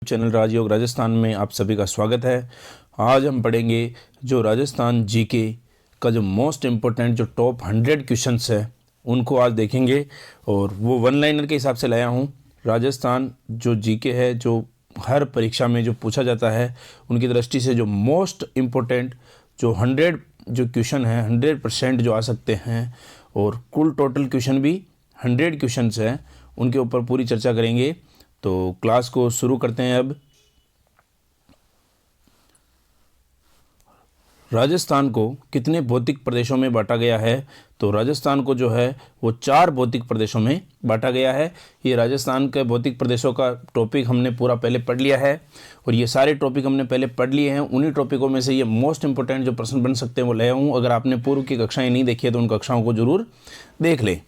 Channel राजयोग राजस्थान में आप सभी का स्वागत है। आज हम पढ़ेंगे जो राजस्थान जीके का जो मोस्ट इम्पोर्टेंट जो टॉप 100 क्वेश्चंस है उनको आज देखेंगे और वो वन लाइनर के हिसाब से लाया हूँ। राजस्थान जो जीके है जो हर परीक्षा में जो पूछा जाता है उनकी दृष्टि से जो मोस्ट इम्पोर्टेंट जो 100 जो क्वेश्चन है 100% जो आ सकते हैं और कुल टोटल क्वेश्चन भी 100 क्वेश्चंस हैं उनके ऊपर पूरी चर्चा करेंगे। तो क्लास को शुरू करते हैं। अब राजस्थान को कितने भौतिक प्रदेशों में बांटा गया है? तो राजस्थान को जो है वो 4 भौतिक प्रदेशों में बांटा गया है। ये राजस्थान के भौतिक प्रदेशों का टॉपिक हमने पूरा पहले पढ़ लिया है और ये सारे टॉपिक हमने पहले पढ़ लिए हैं। उन्हीं टॉपिकों में से ये मोस्ट इंपोर्टेंट जो प्रश्न बन सकते हैं वो लाया हूँ। अगर आपने पूर्व की कक्षाएं नहीं देखी है तो उन कक्षाओं को जरूर देख लें।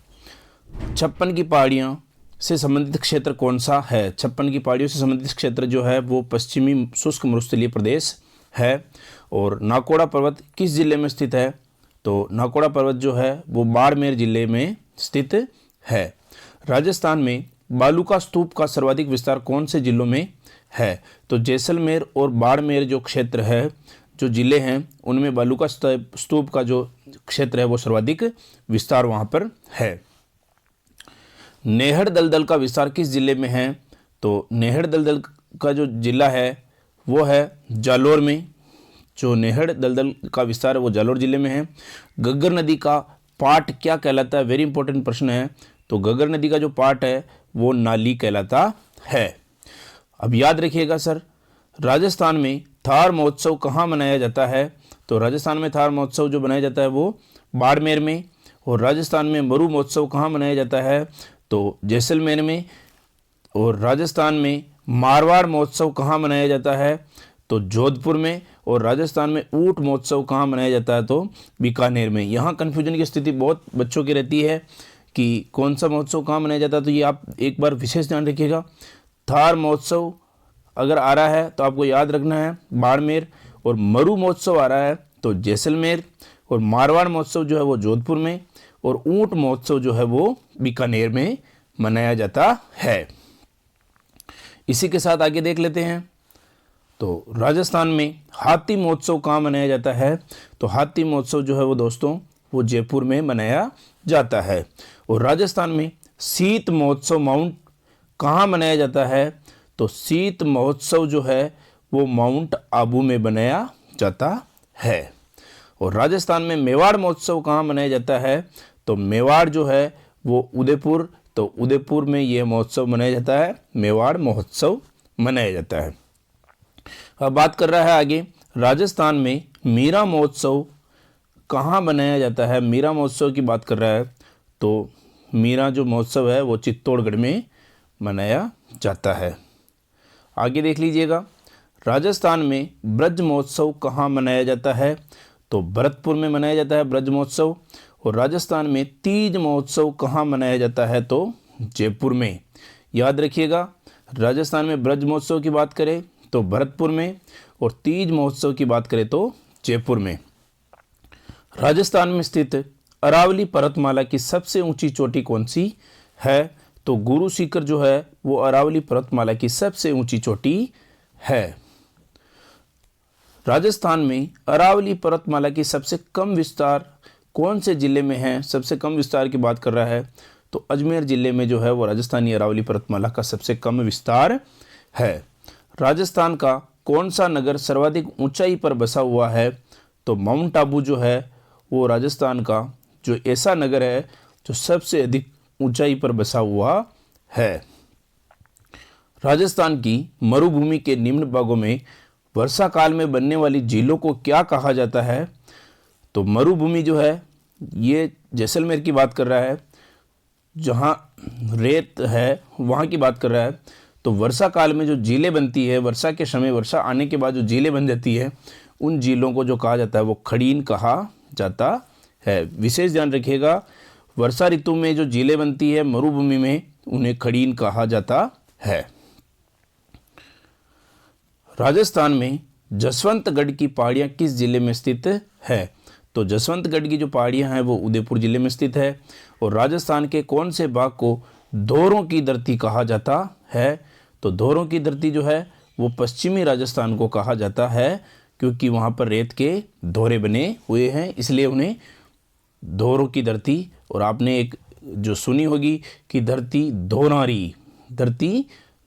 56 की पहाड़ियाँ से संबंधित क्षेत्र कौन सा है? 56 की पहाड़ियों से संबंधित क्षेत्र जो है वो पश्चिमी शुष्क मरुस्थलीय प्रदेश है। और नाकोड़ा पर्वत किस जिले में स्थित है? तो नाकोड़ा पर्वत जो है वो बाड़मेर जिले में स्थित है। राजस्थान में बालूका स्तूप का सर्वाधिक विस्तार कौन से जिलों में है? तो जैसलमेर और बाड़मेर जो क्षेत्र है जो जिले हैं उनमें बालूका स्तूप का जो क्षेत्र है वो सर्वाधिक विस्तार वहाँ पर है। नेहड़ दलदल का विस्तार किस जिले में है? तो नेहड़ दलदल का जो जिला है वो है जालोर में। जो नेहड़ दलदल का विस्तार है वो जालोर जिले में है। घग्गर नदी का पाट क्या कहलाता है? वेरी इंपॉर्टेंट प्रश्न है। तो घग्गर नदी का जो पाट है वो नाली कहलाता है। अब याद रखिएगा सर, राजस्थान में थार महोत्सव कहाँ मनाया जाता है? तो राजस्थान में थार महोत्सव जो मनाया जाता है वो बाड़मेर में। और राजस्थान में मरु महोत्सव कहाँ मनाया जाता है? तो जैसलमेर में। और राजस्थान में मारवाड़ महोत्सव कहाँ मनाया जाता है? तो जोधपुर में। और राजस्थान में ऊंट महोत्सव कहाँ मनाया जाता है? तो बीकानेर में। यहाँ कन्फ्यूजन की स्थिति बहुत बच्चों की रहती है कि कौन सा महोत्सव कहाँ मनाया जाता है। तो ये आप एक बार विशेष ध्यान रखिएगा। थार महोत्सव अगर आ रहा है तो आपको याद रखना है बाड़मेर। और मरु महोत्सव आ रहा है तो जैसलमेर। और मारवाड़ महोत्सव जो है वो जोधपुर में। और ऊंट महोत्सव जो है वो बीकानेर में मनाया जाता है। इसी के साथ आगे देख लेते हैं। तो राजस्थान में हाथी महोत्सव कहाँ मनाया जाता है? तो हाथी महोत्सव जो है वो दोस्तों वो जयपुर में मनाया जाता है। और राजस्थान में शीत महोत्सव माउंट कहाँ मनाया जाता है? तो शीत महोत्सव जो है वो माउंट आबू में मनाया जाता है। और राजस्थान में मेवाड़ महोत्सव कहाँ मनाया जाता है? तो मेवाड़ जो है वो उदयपुर। तो उदयपुर में ये महोत्सव मनाया जाता है, मेवाड़ महोत्सव मनाया जाता है। अब बात कर रहा है आगे, राजस्थान में मीरा महोत्सव कहाँ मनाया जाता है? मीरा महोत्सव की बात कर रहा है तो मीरा जो महोत्सव है वो चित्तौड़गढ़ में मनाया जाता है। आगे देख लीजिएगा, राजस्थान में ब्रज महोत्सव कहाँ मनाया जाता है? तो भरतपुर में मनाया जाता है ब्रज महोत्सव। और राजस्थान में तीज महोत्सव कहाँ मनाया जाता है? तो जयपुर में। याद रखिएगा, राजस्थान में ब्रज महोत्सव की बात करें तो भरतपुर में और तीज महोत्सव की बात करें तो जयपुर में। राजस्थान में स्थित अरावली पर्वतमाला की सबसे ऊंची चोटी कौन सी है? तो गुरु सीकर जो है वो अरावली पर्वतमाला की सबसे ऊंची चोटी है। राजस्थान में अरावली पर्वतमाला की सबसे कम विस्तार कौन से जिले में है? सबसे कम विस्तार की बात कर रहा है तो अजमेर जिले में जो है वो राजस्थानी अरावली पर्वतमाला का सबसे कम विस्तार है। राजस्थान का कौन सा नगर सर्वाधिक ऊंचाई पर बसा हुआ है? तो माउंट आबू जो है वो राजस्थान का जो ऐसा नगर है जो सबसे अधिक ऊंचाई पर बसा हुआ है। राजस्थान की मरुभूमि के निम्न भागों में वर्षा काल में बनने वाली झीलों को क्या कहा जाता है? तो मरुभूमि जो है ये जैसलमेर की बात कर रहा है, जहाँ रेत है वहाँ की बात कर रहा है। तो वर्षा काल में जो झीलें बनती है, वर्षा के समय वर्षा आने के बाद जो झीलें बन जाती है उन झीलों को जो कहा जाता है वो खड़ीन कहा जाता है। विशेष ध्यान रखिएगा, वर्षा ऋतु में जो झीलें बनती है मरुभूमि में उन्हें खड़ीन कहा जाता है। राजस्थान में जसवंतगढ़ की पहाड़ियाँ किस जिले में स्थित है? तो जसवंतगढ़ की जो पहाड़ियाँ हैं वो उदयपुर जिले में स्थित है। और राजस्थान के कौन से भाग को धोरों की धरती कहा जाता है? तो धोरों की धरती जो है वो पश्चिमी राजस्थान को कहा जाता है, क्योंकि वहाँ पर रेत के धोरे बने हुए हैं, इसलिए उन्हें धोरों की धरती। और आपने एक जो सुनी होगी कि धरती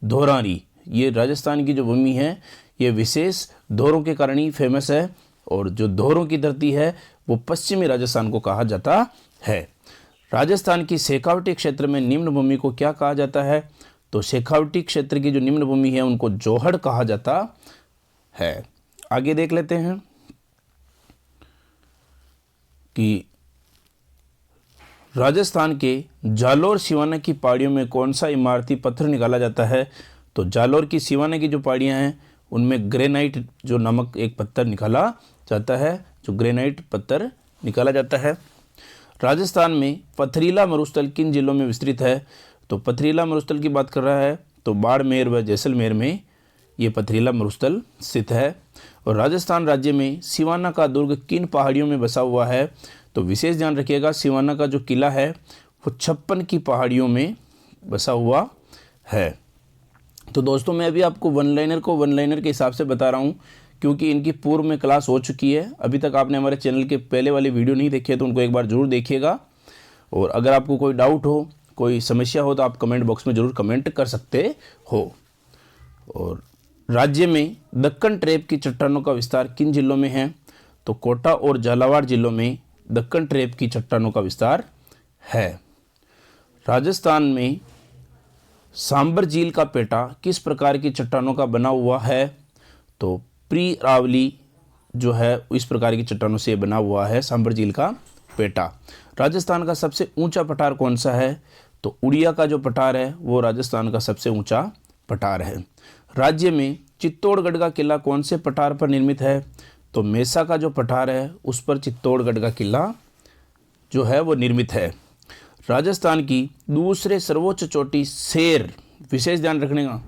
धोरारी, ये राजस्थान की जो भूमि है ये विशेष धोरों के कारण ही फेमस है। और जो धोरों की धरती है वो पश्चिमी राजस्थान को कहा जाता है। राजस्थान की शेखावटी क्षेत्र में निम्न भूमि को क्या कहा जाता है? तो शेखावटी क्षेत्र की जो निम्न भूमि है उनको जोहड़ कहा जाता है। आगे देख लेते हैं कि राजस्थान के जालोर सिवाना की पहाड़ियों में कौन सा इमारती पत्थर निकाला जाता है? तो जालोर की सिवाना की जो पहाड़ियां हैं उनमें ग्रेनाइट जो नामक एक पत्थर निकाला जाता है, जो ग्रेनाइट पत्थर निकाला जाता है। राजस्थान में पथरीला मरुस्थल किन जिलों में विस्तृत है? तो पथरीला मरुस्थल की बात कर रहा है तो बाड़मेर व जैसलमेर में ये पथरीला मरुस्थल स्थित है। और राजस्थान राज्य में सिवाना का दुर्ग किन पहाड़ियों में बसा हुआ है? तो विशेष ध्यान रखिएगा, सिवाना का जो किला है वो 56 की पहाड़ियों में बसा हुआ है। तो दोस्तों मैं अभी आपको वन लाइनर को वन लाइनर के हिसाब से बता रहा हूँ, क्योंकि इनकी पूर्व में क्लास हो चुकी है। अभी तक आपने हमारे चैनल के पहले वाली वीडियो नहीं देखी है तो उनको एक बार जरूर देखिएगा। और अगर आपको कोई डाउट हो, कोई समस्या हो तो आप कमेंट बॉक्स में ज़रूर कमेंट कर सकते हो। और राज्य में दक्कन ट्रेप की चट्टानों का विस्तार किन जिलों में है? तो कोटा और झालावाड़ जिलों में दक्कन ट्रेप की चट्टानों का विस्तार है। राजस्थान में सांबर झील का पेटा किस प्रकार की चट्टानों का बना हुआ है? तो प्री-अरावली जो है इस प्रकार की चट्टानों से बना हुआ है सांबर झील का पेटा। राजस्थान का सबसे ऊंचा पठार कौन सा है? तो उड़िया का जो पठार है वो राजस्थान का सबसे ऊंचा पठार है। राज्य में चित्तौड़गढ़ का किला कौन से पठार पर निर्मित है? तो मेसा का जो पठार है उस पर चित्तौड़गढ़ का किला जो है वो निर्मित है। राजस्थान की दूसरे सर्वोच्च चोटी शेर, विशेष ध्यान रखने का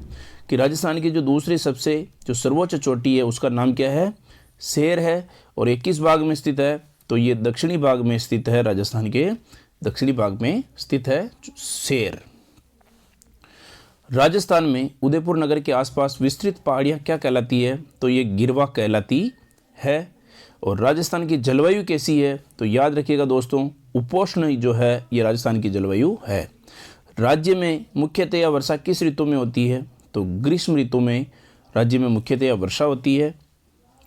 कि राजस्थान की जो दूसरी सबसे जो सर्वोच्च चोटी है उसका नाम क्या है? शेर है। और ये किस भाग में स्थित है? तो ये दक्षिणी भाग में स्थित है, राजस्थान के दक्षिणी भाग में स्थित है शेर। राजस्थान में उदयपुर नगर के आसपास विस्तृत पहाड़ियाँ क्या कहलाती है? तो ये गिरवा कहलाती है। और राजस्थान की जलवायु कैसी है? तो याद रखिएगा दोस्तों, उपोष्ण जो है ये राजस्थान की जलवायु है। राज्य में मुख्यतया वर्षा किस ऋतु में होती है? तो ग्रीष्म ऋतु में राज्य में मुख्यतया वर्षा होती है।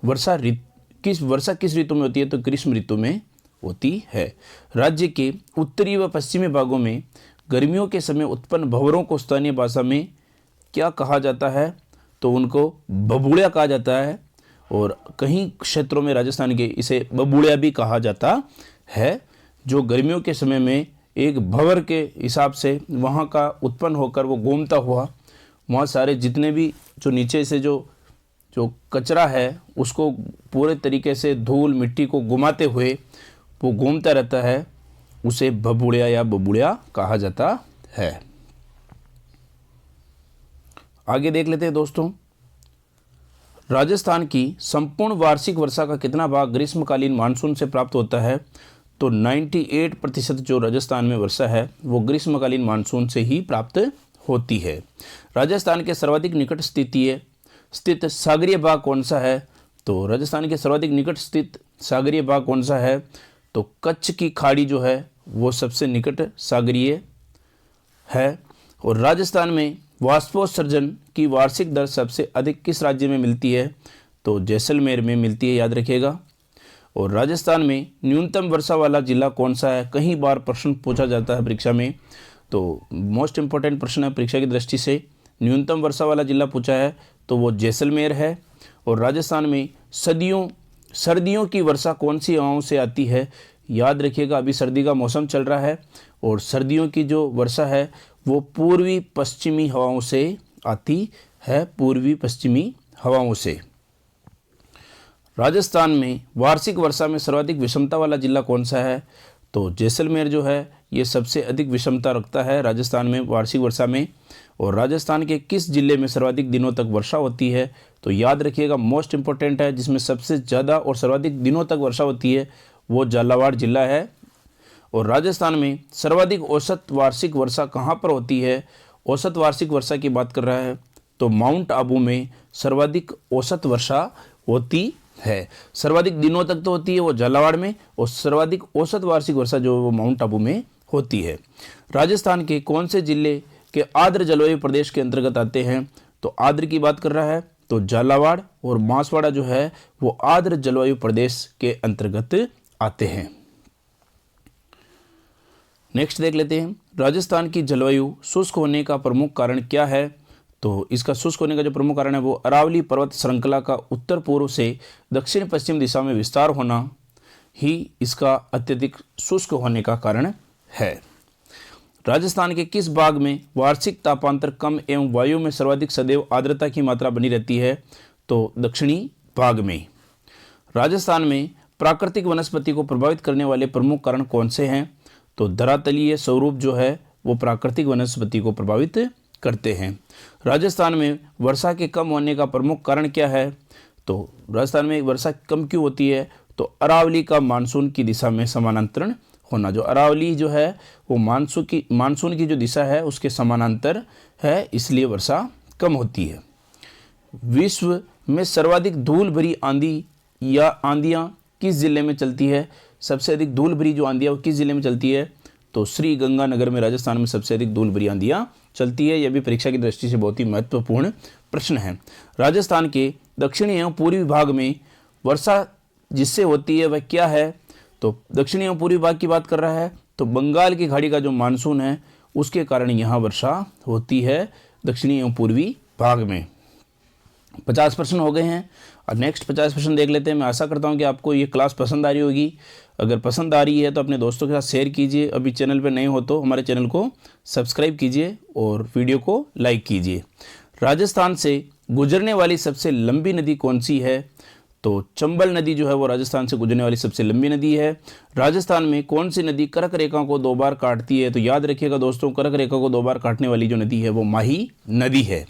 वर्षा किस ऋतु में होती है? तो ग्रीष्म ऋतु में होती है। राज्य के उत्तरी व पश्चिमी भागों में गर्मियों के समय उत्पन्न भंवरों को स्थानीय भाषा में क्या कहा जाता है? तो उनको बबूड़िया कहा जाता है। और कहीं क्षेत्रों में राजस्थान के इसे बबूड़िया भी कहा जाता है, जो गर्मियों के समय में एक भंवर के हिसाब से वहाँ का उत्पन्न होकर वो घूमता हुआ वहाँ सारे जितने भी जो नीचे से जो कचरा है उसको पूरे तरीके से धूल मिट्टी को घुमाते हुए वो घूमता रहता है, उसे बबूड़िया या बबूड़िया कहा जाता है। आगे देख लेते हैं दोस्तों, राजस्थान की संपूर्ण वार्षिक वर्षा का कितना भाग ग्रीष्मकालीन मानसून से प्राप्त होता है? तो 98% जो राजस्थान में वर्षा है वो ग्रीष्मकालीन मानसून से ही प्राप्त होती है। राजस्थान के सर्वाधिक निकट स्थित सागरीय भाग कौन सा है? तो राजस्थान के सर्वाधिक निकट स्थित सागरीय भाग कौन सा है? तो कच्छ की खाड़ी जो है वो सबसे निकट सागरीय है। और राजस्थान में वाष्पोत्सर्जन की वार्षिक दर सबसे अधिक किस राज्य में मिलती है? तो जैसलमेर में मिलती है, याद रखिएगा। और राजस्थान में न्यूनतम वर्षा वाला जिला कौन सा है? कई बार प्रश्न पूछा जाता है परीक्षा में, तो मोस्ट इंपॉर्टेंट प्रश्न है परीक्षा की दृष्टि से। न्यूनतम वर्षा वाला जिला पूछा है तो वो जैसलमेर है। और राजस्थान में सर्दियों की वर्षा कौन सी हवाओं से आती है? याद रखिएगा, अभी सर्दी का मौसम चल रहा है और सर्दियों की जो वर्षा है वो पूर्वी पश्चिमी हवाओं से आती है, पूर्वी पश्चिमी हवाओं से। राजस्थान में वार्षिक वर्षा में सर्वाधिक विषमता वाला जिला कौन सा है? तो जैसलमेर जो है ये सबसे अधिक विषमता रखता है राजस्थान में वार्षिक वर्षा में। और राजस्थान के किस जिले में सर्वाधिक दिनों तक वर्षा होती है? तो याद रखिएगा, मोस्ट इंपॉर्टेंट है, जिसमें सबसे ज़्यादा और सर्वाधिक दिनों तक वर्षा होती है वो झालावाड़ जिला है। और राजस्थान में सर्वाधिक औसत वार्षिक वर्षा कहाँ पर होती है? औसत वार्षिक वर्षा की बात कर रहा है तो माउंट आबू में सर्वाधिक औसत वर्षा होती है। सर्वाधिक दिनों तक तो होती है वो झालावाड़ में, और सर्वाधिक औसत वार्षिक वर्षा जो है वो माउंट आबू में होती है। राजस्थान के कौन से जिले के आर्द्र जलवायु प्रदेश के अंतर्गत आते हैं? तो आर्द्र की बात कर रहा है तो झालावाड़ और बांसवाड़ा जो है वो आर्द्र जलवायु प्रदेश के अंतर्गत आते हैं। नेक्स्ट देख लेते हैं, राजस्थान की जलवायु शुष्क होने का प्रमुख कारण क्या है? तो इसका शुष्क होने का जो प्रमुख कारण है वो अरावली पर्वत श्रृंखला का उत्तर पूर्व से दक्षिण पश्चिम दिशा में विस्तार होना ही इसका अत्यधिक शुष्क होने का कारण है। राजस्थान के किस भाग में वार्षिक तापांतर कम एवं वायु में सर्वाधिक सदैव आर्द्रता की मात्रा बनी रहती है? तो दक्षिणी भाग में। राजस्थान में प्राकृतिक वनस्पति को प्रभावित करने वाले प्रमुख कारण कौन से हैं? तो धरातलीय स्वरूप जो है वो प्राकृतिक वनस्पति को प्रभावित करते हैं। राजस्थान में वर्षा के कम होने का प्रमुख कारण क्या है? तो राजस्थान में वर्षा कम क्यों होती है? तो अरावली का मानसून की दिशा में समानांतरण होना। जो अरावली जो है वो मानसून की जो दिशा है उसके समानांतर है, इसलिए वर्षा कम होती है। विश्व में सर्वाधिक धूल भरी आंधी या आंधियाँ किस जिले में चलती है? सबसे अधिक धूल भरी जो आंधियाँ वो किस जिले में चलती है? तो श्री गंगानगर में राजस्थान में सबसे अधिक धूल भरी आंधियाँ चलती है। यह भी परीक्षा की दृष्टि से बहुत ही महत्वपूर्ण प्रश्न है। राजस्थान के दक्षिणी एवं पूर्वी भाग में वर्षा जिससे होती है वह क्या है? तो दक्षिणी एवं पूर्वी भाग की बात कर रहा है तो बंगाल की खाड़ी का जो मानसून है उसके कारण यहाँ वर्षा होती है दक्षिणी एवं पूर्वी भाग में। 50 प्रश्न हो गए हैं और नेक्स्ट 50 प्रश्न देख लेते हैं। मैं आशा करता हूँ कि आपको ये क्लास पसंद आ रही होगी। अगर पसंद आ रही है तो अपने दोस्तों के साथ शेयर कीजिए। अभी चैनल पर नए हो तो हमारे चैनल को सब्सक्राइब कीजिए और वीडियो को लाइक कीजिए। राजस्थान से गुजरने वाली सबसे लंबी नदी कौन सी है? तो चंबल नदी जो है वो राजस्थान से गुजरने वाली सबसे लंबी नदी है। राजस्थान में कौन सी नदी कर्क रेखा को 2 बार काटती है? तो याद रखिएगा दोस्तों, कर्क रेखा को 2 बार काटने वाली जो नदी है वो माही नदी है।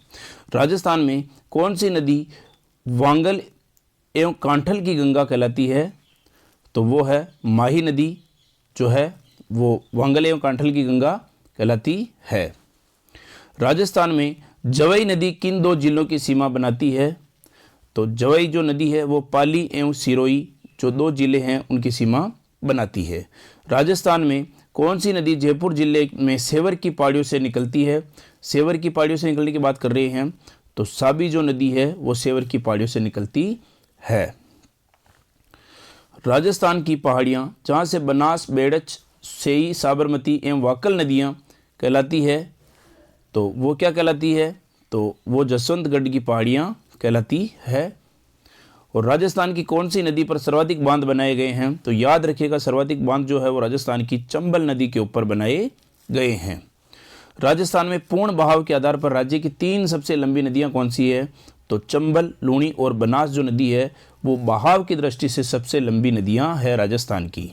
राजस्थान में कौन सी नदी वांगल एवं कांठल की गंगा कहलाती है? तो वो है माही नदी जो है वो वांगल एवं कांठल की गंगा कहलाती है। राजस्थान में जवई नदी किन 2 जिलों की सीमा बनाती है? तो जवई जो नदी है वो पाली एवं सिरोही जो 2 जिले हैं उनकी सीमा बनाती है। राजस्थान में कौन सी नदी जयपुर जिले में सेवर की पहाड़ियों से निकलती है? सेवर की पहाड़ियों से निकलने की बात कर रहे हैं तो साबी जो नदी है वो सेवर की पहाड़ियों से निकलती है। राजस्थान की पहाड़ियाँ जहाँ से बनास, बेड़च, सेई, साबरमती एवं वाकल नदियाँ कहलाती है तो वो क्या कहलाती है? तो वो जसवंतगढ़ की पहाड़ियाँ कहलाती है। और राजस्थान की कौन सी नदी पर सर्वाधिक बांध बनाए गए हैं? तो याद रखिएगा सर्वाधिक बांध जो है वो राजस्थान की चंबल नदी के ऊपर बनाए गए हैं। राजस्थान में पूर्ण बहाव के आधार पर राज्य की 3 सबसे लंबी नदियां कौन सी है? तो चंबल, लूणी और बनास जो नदी है वो बहाव की दृष्टि से सबसे लंबी नदियां है राजस्थान की।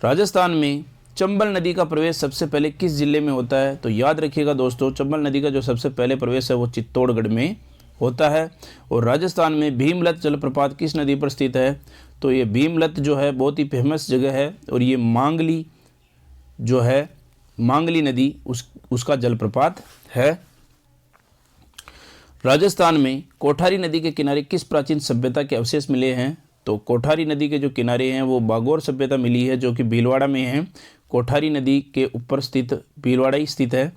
राजस्थान में चंबल नदी का प्रवेश सबसे पहले किस जिले में होता है? तो याद रखिएगा दोस्तों, चंबल नदी का जो सबसे पहले प्रवेश है वो चित्तौड़गढ़ में होता है। और राजस्थान में भीमलत जलप्रपात किस नदी पर स्थित है? तो ये भीमलत जो है बहुत ही फेमस जगह है और ये मांगली जो है, मांगली नदी उसका जलप्रपात है। राजस्थान में कोठारी नदी के किनारे किस प्राचीन सभ्यता के अवशेष मिले हैं? तो कोठारी नदी के जो किनारे हैं वो बागोर सभ्यता मिली है जो कि भीलवाड़ा में है। कोठारी नदी के ऊपर स्थित भीलवाड़ा ही स्थित है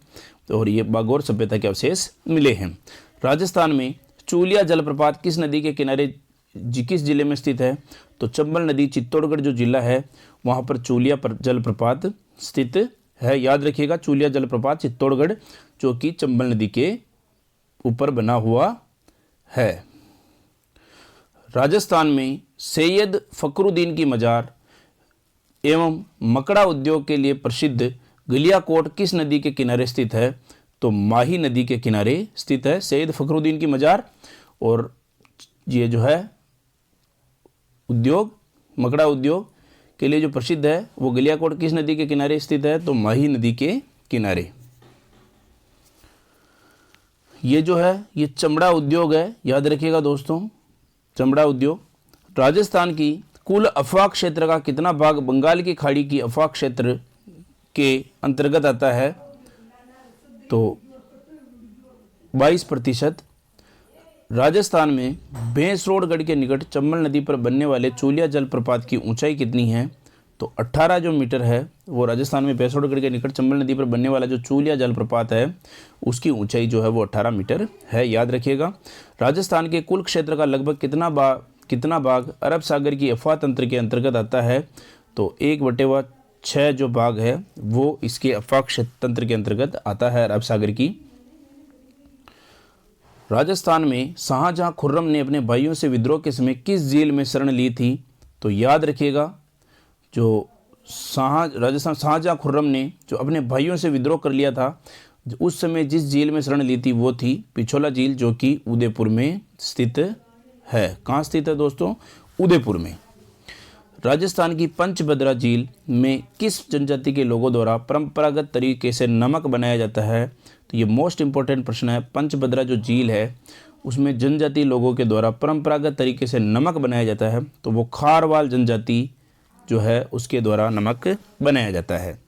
और ये बागोर सभ्यता के अवशेष मिले हैं। राजस्थान में चूलिया जलप्रपात किस नदी के किनारे किस जिले में स्थित है? तो चंबल नदी चित्तौड़गढ़ जो जिला है वहाँ पर चूलिया जलप्रपात स्थित है। याद रखिएगा चूलिया जलप्रपात चित्तौड़गढ़ जो कि चंबल नदी के ऊपर बना हुआ है। राजस्थान में सैयद फखरुद्दीन की मजार एवं मकड़ा उद्योग के लिए प्रसिद्ध गलियाकोट किस नदी के किनारे स्थित है? तो माही नदी के किनारे स्थित है सैयद फखरुद्दीन की मजार। और ये जो है उद्योग, मकड़ा उद्योग के लिए जो प्रसिद्ध है वो गलियाकोट किस नदी के किनारे स्थित है? तो माही नदी के किनारे। ये जो है ये चमड़ा उद्योग है, याद रखिएगा दोस्तों, चमड़ा उद्योग। राजस्थान की कुल अफवाह क्षेत्र का कितना भाग बंगाल की खाड़ी की अफवाह क्षेत्र के अंतर्गत आता है? तो 22%। राजस्थान में भैंसरोडगढ़ के निकट चंबल नदी पर बनने वाले चूलिया जलप्रपात की ऊंचाई कितनी है? तो 18 जो मीटर है वो राजस्थान में भैंसरोडगढ़ के निकट चंबल नदी पर बनने वाला जो चूलिया जलप्रपात है उसकी ऊंचाई जो है वो 18 मीटर है, याद रखिएगा। राजस्थान के कुल क्षेत्र का लगभग कितना भाग अरब सागर की अफवाह तंत्र के अंतर्गत आता है? तो 1/6 जो भाग है वो इसके अफवाह तंत्र के अंतर्गत आता है अरब सागर की। राजस्थान में शाहजहां खुर्रम ने अपने भाइयों से विद्रोह के समय किस झील में शरण ली थी? तो याद रखिएगा, जो राजस्थान शाहजहां खुर्रम ने जो अपने भाइयों से विद्रोह कर लिया था, उस समय जिस झील में शरण ली थी वो थी पिछोला झील, जो कि उदयपुर में स्थित है। कहाँ स्थित है दोस्तों? उदयपुर में। राजस्थान की पंचभद्रा झील में किस जनजाति के लोगों द्वारा परंपरागत तरीके से नमक बनाया जाता है? तो ये मोस्ट इंपॉर्टेंट प्रश्न है। पंचभद्रा जो झील है उसमें जनजाति लोगों के द्वारा परंपरागत तरीके से नमक बनाया जाता है, तो वो खारवाल जनजाति जो है उसके द्वारा नमक बनाया जाता है।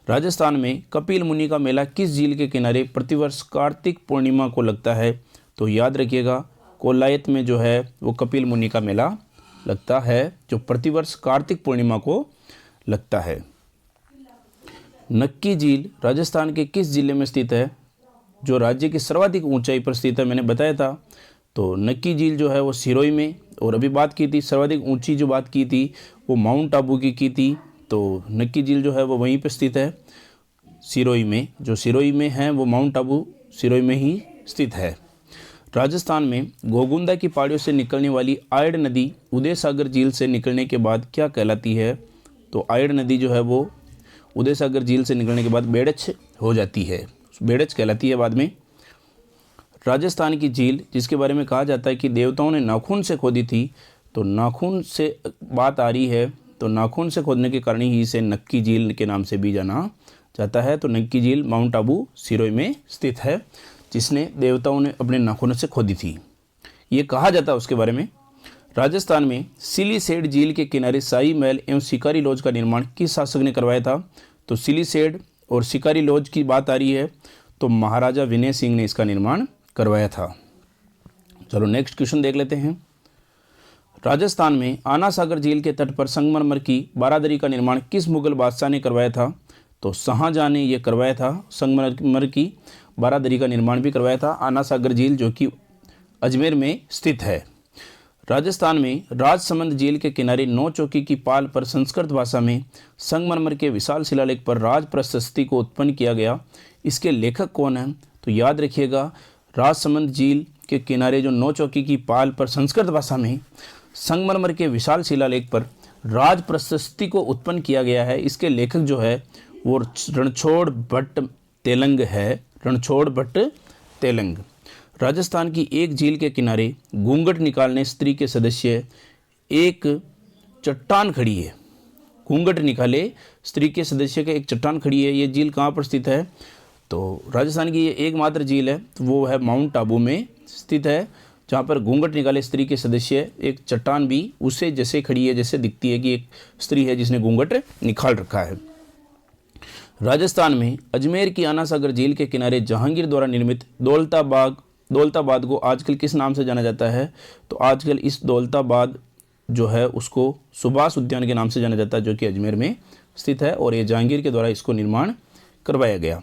राजस्थान में कपिल मुनि का मेला किस झील के किनारे प्रतिवर्ष कार्तिक पूर्णिमा को लगता है? तो याद रखिएगा, कोलायत में जो है वो कपिल मुनि का मेला लगता है, जो प्रतिवर्ष कार्तिक पूर्णिमा को लगता है। नक्की झील राजस्थान के किस जिले में स्थित है? जो राज्य की सर्वाधिक ऊंचाई पर स्थित है, मैंने बताया था। तो नक्की झील जो है वो सिरोही में, और अभी बात की थी सर्वाधिक ऊंची जो बात की थी वो माउंट आबू की थी, तो नक्की झील जो है वो वहीं पर स्थित है सिरोही में। जो सिरोही में है वो माउंट आबू सिरोही में ही स्थित है। राजस्थान में गोगुंदा की पहाड़ियों से निकलने वाली आयड़ नदी उदय सागर झील से निकलने के बाद क्या कहलाती है? तो आयड़ नदी जो है वो उदय सागर झील से निकलने के बाद बेड़च हो जाती है, बेड़च कहलाती है बाद में। राजस्थान की झील जिसके बारे में कहा जाता है कि देवताओं ने नाखून से खोदी थी, तो नाखून से बात आ रही है, तो नाखून से खोदने के कारण ही इसे नक्की झील के नाम से भी जाना जाता है। तो नक्की झील माउंट आबू सिरोही में स्थित है, जिसने देवताओं ने अपने नाखूनों से खोदी थी, ये कहा जाता है उसके बारे में। राजस्थान में सिलीसेड झील के किनारे शाही महल एवं शिकारी लॉज का निर्माण किस शासक ने करवाया था? तो सिलीसेड और शिकारी लॉज की बात आ रही है, तो महाराजा विनय सिंह ने इसका निर्माण करवाया था। चलो नेक्स्ट क्वेश्चन देख लेते हैं। राजस्थान में आना सागर झील के तट पर संगमरमर की बारादरी का निर्माण किस मुगल बादशाह ने करवाया था? तो शाहजहां ने यह करवाया था। संगमरमर की बारादरी का निर्माण भी करवाया था आना सागर झील, जो कि अजमेर में स्थित है। राजस्थान में राजसमंद झील के किनारे नौ चौकी की पाल पर संस्कृत भाषा में संगमरमर के विशाल शिलालेख पर राज प्रशस्ति को उत्पन्न किया गया, इसके लेखक कौन है? तो याद रखिएगा, राजसमंद झील के किनारे जो नौ चौकी की पाल पर संस्कृत भाषा में संगमरमर के विशाल शिलालेख पर राज प्रशस्ति को उत्पन्न किया गया है, इसके लेखक जो है वो रणछोड़ भट्ट तेलंग है। रणछोड़ भट्ट तेलंग। राजस्थान की एक झील के किनारे घूंघट निकालने स्त्री के सदस्य एक चट्टान खड़ी है। घूंघट निकाले स्त्री के सदस्य के एक चट्टान खड़ी है। ये झील कहाँ पर स्थित है? तो राजस्थान की ये एकमात्र झील है, तो वो है माउंट आबू में स्थित है, जहाँ पर घूंघट निकाले स्त्री के सदस्य एक चट्टान भी उससे जैसे खड़ी है, जैसे दिखती है कि एक स्त्री है जिसने घूंघट निकाल रखा है। राजस्थान में अजमेर की आना सागर झील के किनारे जहांगीर द्वारा निर्मित दौलताबाद को आजकल किस नाम से जाना जाता है? तो आजकल इस दौलताबाद जो है उसको सुभाष उद्यान के नाम से जाना जाता है, जो कि अजमेर में स्थित है, और ये जहांगीर के द्वारा इसको निर्माण करवाया गया।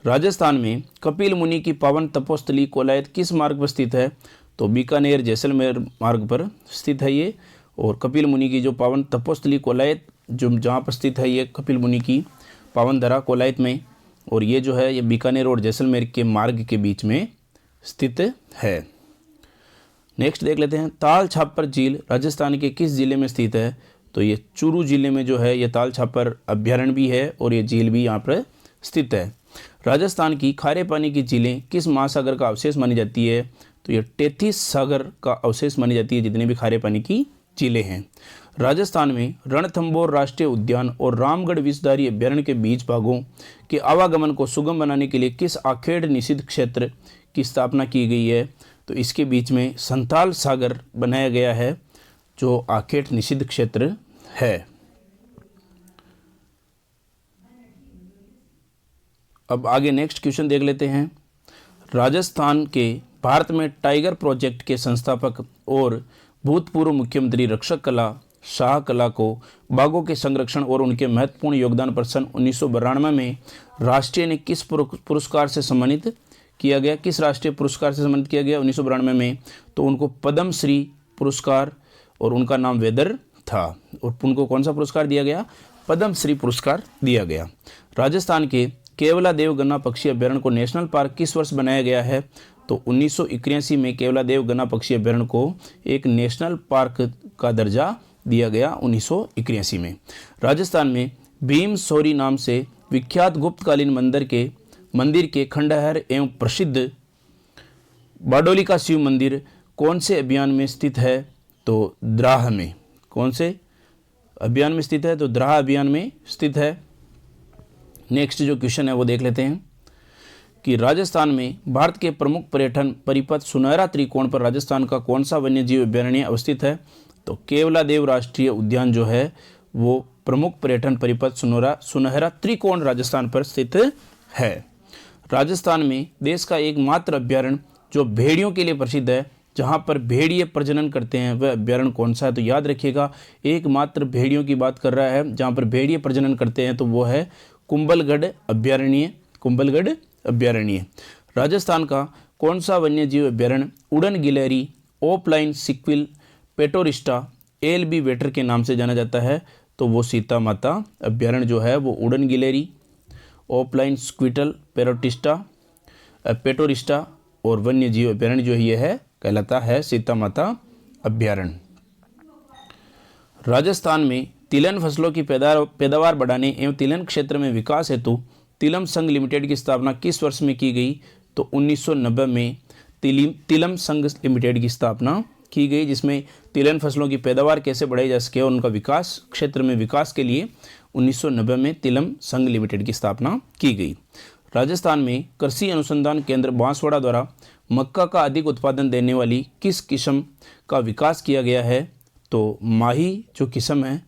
राजस्थान में कपिल मुनि की पावन तपोस्थली कोलायत किस मार्ग पर स्थित है? तो बीकानेर जैसलमेर मार्ग पर स्थित है ये। और कपिल मुनि की जो पावन तपोस्थली कोलायत जो जहाँ पर स्थित है, ये कपिल मुनि की पावन धरा कोलायत में, और ये जो है ये बीकानेर और जैसलमेर के मार्ग के बीच में स्थित है। नेक्स्ट देख लेते हैं, ताल छापर झील राजस्थान के किस जिले में स्थित है? तो ये चूरू जिले में जो है ये ताल छापर अभ्यारण्य भी है, और ये झील भी यहाँ पर स्थित है। राजस्थान की खारे पानी की झीलें किस महासागर का अवशेष मानी जाती है? तो ये टेथिस सागर का अवशेष मानी जाती है, जितने भी खारे पानी की झीलें हैं। राजस्थान में रणथंभौर राष्ट्रीय उद्यान और रामगढ़ विषधारी अभ्यारण्य के बीच भागों के आवागमन को सुगम बनाने के लिए किस आखेड़ निषिद्ध क्षेत्र की स्थापना की गई है? तो इसके बीच में संथाल सागर बनाया गया है, जो आखेड़ निषिद्ध क्षेत्र है। अब आगे नेक्स्ट क्वेश्चन देख लेते हैं। राजस्थान के भारत में टाइगर प्रोजेक्ट के संस्थापक और भूतपूर्व मुख्यमंत्री रक्षक कला शाह कला को बाघों के संरक्षण और उनके महत्वपूर्ण योगदान पर सन 1992 में राष्ट्रीय ने किस पुरस्कार से सम्मानित किया गया? किस राष्ट्रीय पुरस्कार से सम्मानित किया गया 1992 में? तो उनको पद्म श्री पुरस्कार, और उनका नाम वेदर था, और उनको कौन सा पुरस्कार दिया गया? पद्म श्री पुरस्कार दिया गया। राजस्थान के केवलादेव गन्ना पक्षी अभ्यारण्य को नेशनल पार्क किस वर्ष बनाया गया है? तो 1981 में केवलादेव गन्ना पक्षी अभ्यारण्य को एक नेशनल पार्क का दर्जा दिया गया 1981 में। राजस्थान में भीम सौरी नाम से विख्यात गुप्तकालीन मंदिर के खंडहर एवं प्रसिद्ध बाडोली का शिव मंदिर कौन से अभियान में स्थित है? तो द्राह में। कौन से अभियान में स्थित है? तो द्राह अभियान में स्थित है। नेक्स्ट जो क्वेश्चन है वो देख लेते हैं कि राजस्थान में भारत के प्रमुख पर्यटन परिपथ सुनहरा त्रिकोण पर राजस्थान का कौन सा वन्यजीव अभ्यारण्य अवस्थित है? तो केवलादेव राष्ट्रीय उद्यान जो है वो प्रमुख पर्यटन परिपथ सुनहरा त्रिकोण राजस्थान पर स्थित है। राजस्थान में देश का एकमात्र अभ्यारण्य जो भेड़ियों के लिए प्रसिद्ध है, जहां पर भेड़िए प्रजनन करते हैं, वह अभ्यारण्य कौन सा है? तो याद रखिएगा, एकमात्र भेड़ियों की बात कर रहा है जहां पर भेड़िए प्रजनन करते हैं, तो वो है कुंभलगढ़ अभ्यारण्य। कुंभलगढ़ अभ्यारण्य। राजस्थान का कौन सा वन्यजीव अभ्यारण्य उड़न गिलहरी, ओपलाइन सिक्विल पेटोरिस्टा, एलबी वेटर के नाम से जाना जाता है? तो वो सीता माता अभ्यारण्य जो है वो उड़न गिलहरी, ओपलाइन स्क्विटल पेटोरिस्टा और वन्यजीव अभ्यारण्य जो ये है कहलाता है सीता माता अभ्यारण्य। राजस्थान में तिलहन फसलों की पैदावार बढ़ाने एवं तिलहन क्षेत्र में विकास हेतु तिलम संघ लिमिटेड की स्थापना किस वर्ष में की गई? तो 1990 में तिलम संघ लिमिटेड की स्थापना की गई, जिसमें तिलहन फसलों की पैदावार कैसे बढ़ाई जा सके और उनका विकास क्षेत्र में विकास के लिए 1990 में तिलम संघ लिमिटेड की स्थापना की गई। राजस्थान में कृषि अनुसंधान केंद्र बांसवाड़ा द्वारा मक्का का अधिक उत्पादन देने वाली किस किस्म का विकास किया गया है? तो माही जो किस्म है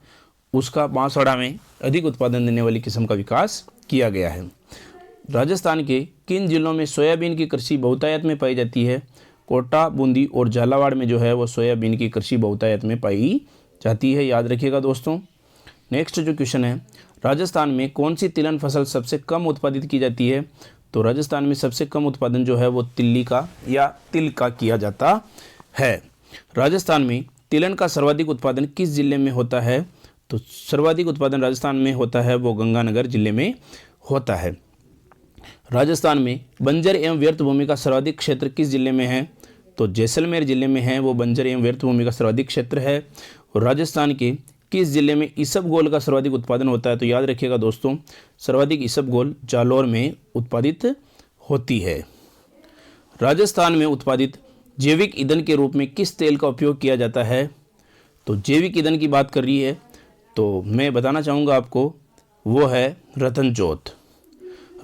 उसका बांसवाड़ा में अधिक उत्पादन देने वाली किस्म का विकास किया गया है। राजस्थान के किन जिलों में सोयाबीन की कृषि बहुतायत में पाई जाती है? कोटा, बूंदी और झालावाड़ में जो है वो सोयाबीन की कृषि बहुतायत में पाई जाती है, याद रखिएगा दोस्तों। नेक्स्ट जो क्वेश्चन है, राजस्थान में कौन सी तिलहन फसल सबसे कम उत्पादित की जाती है? तो राजस्थान में सबसे कम उत्पादन जो है वो तिल्ली का या तिल का किया जाता है। राजस्थान में तिलहन का सर्वाधिक उत्पादन किस जिले में होता है? तो सर्वाधिक उत्पादन राजस्थान में होता है वो गंगानगर जिले में होता है। राजस्थान में बंजर एवं व्यर्थ भूमि का सर्वाधिक क्षेत्र किस जिले में है? तो जैसलमेर जिले में है वो बंजर एवं व्यर्थ भूमि का सर्वाधिक क्षेत्र है। और राजस्थान के किस जिले में इसबगोल का सर्वाधिक उत्पादन होता है? तो याद रखिएगा दोस्तों, सर्वाधिक इसबगोल जालौर में उत्पादित होती है। राजस्थान में उत्पादित जैविक ईंधन के रूप में किस तेल का उपयोग किया जाता है? तो जैविक ईंधन की बात कर रही है तो मैं बताना चाहूँगा आपको, वो है रतन जोत।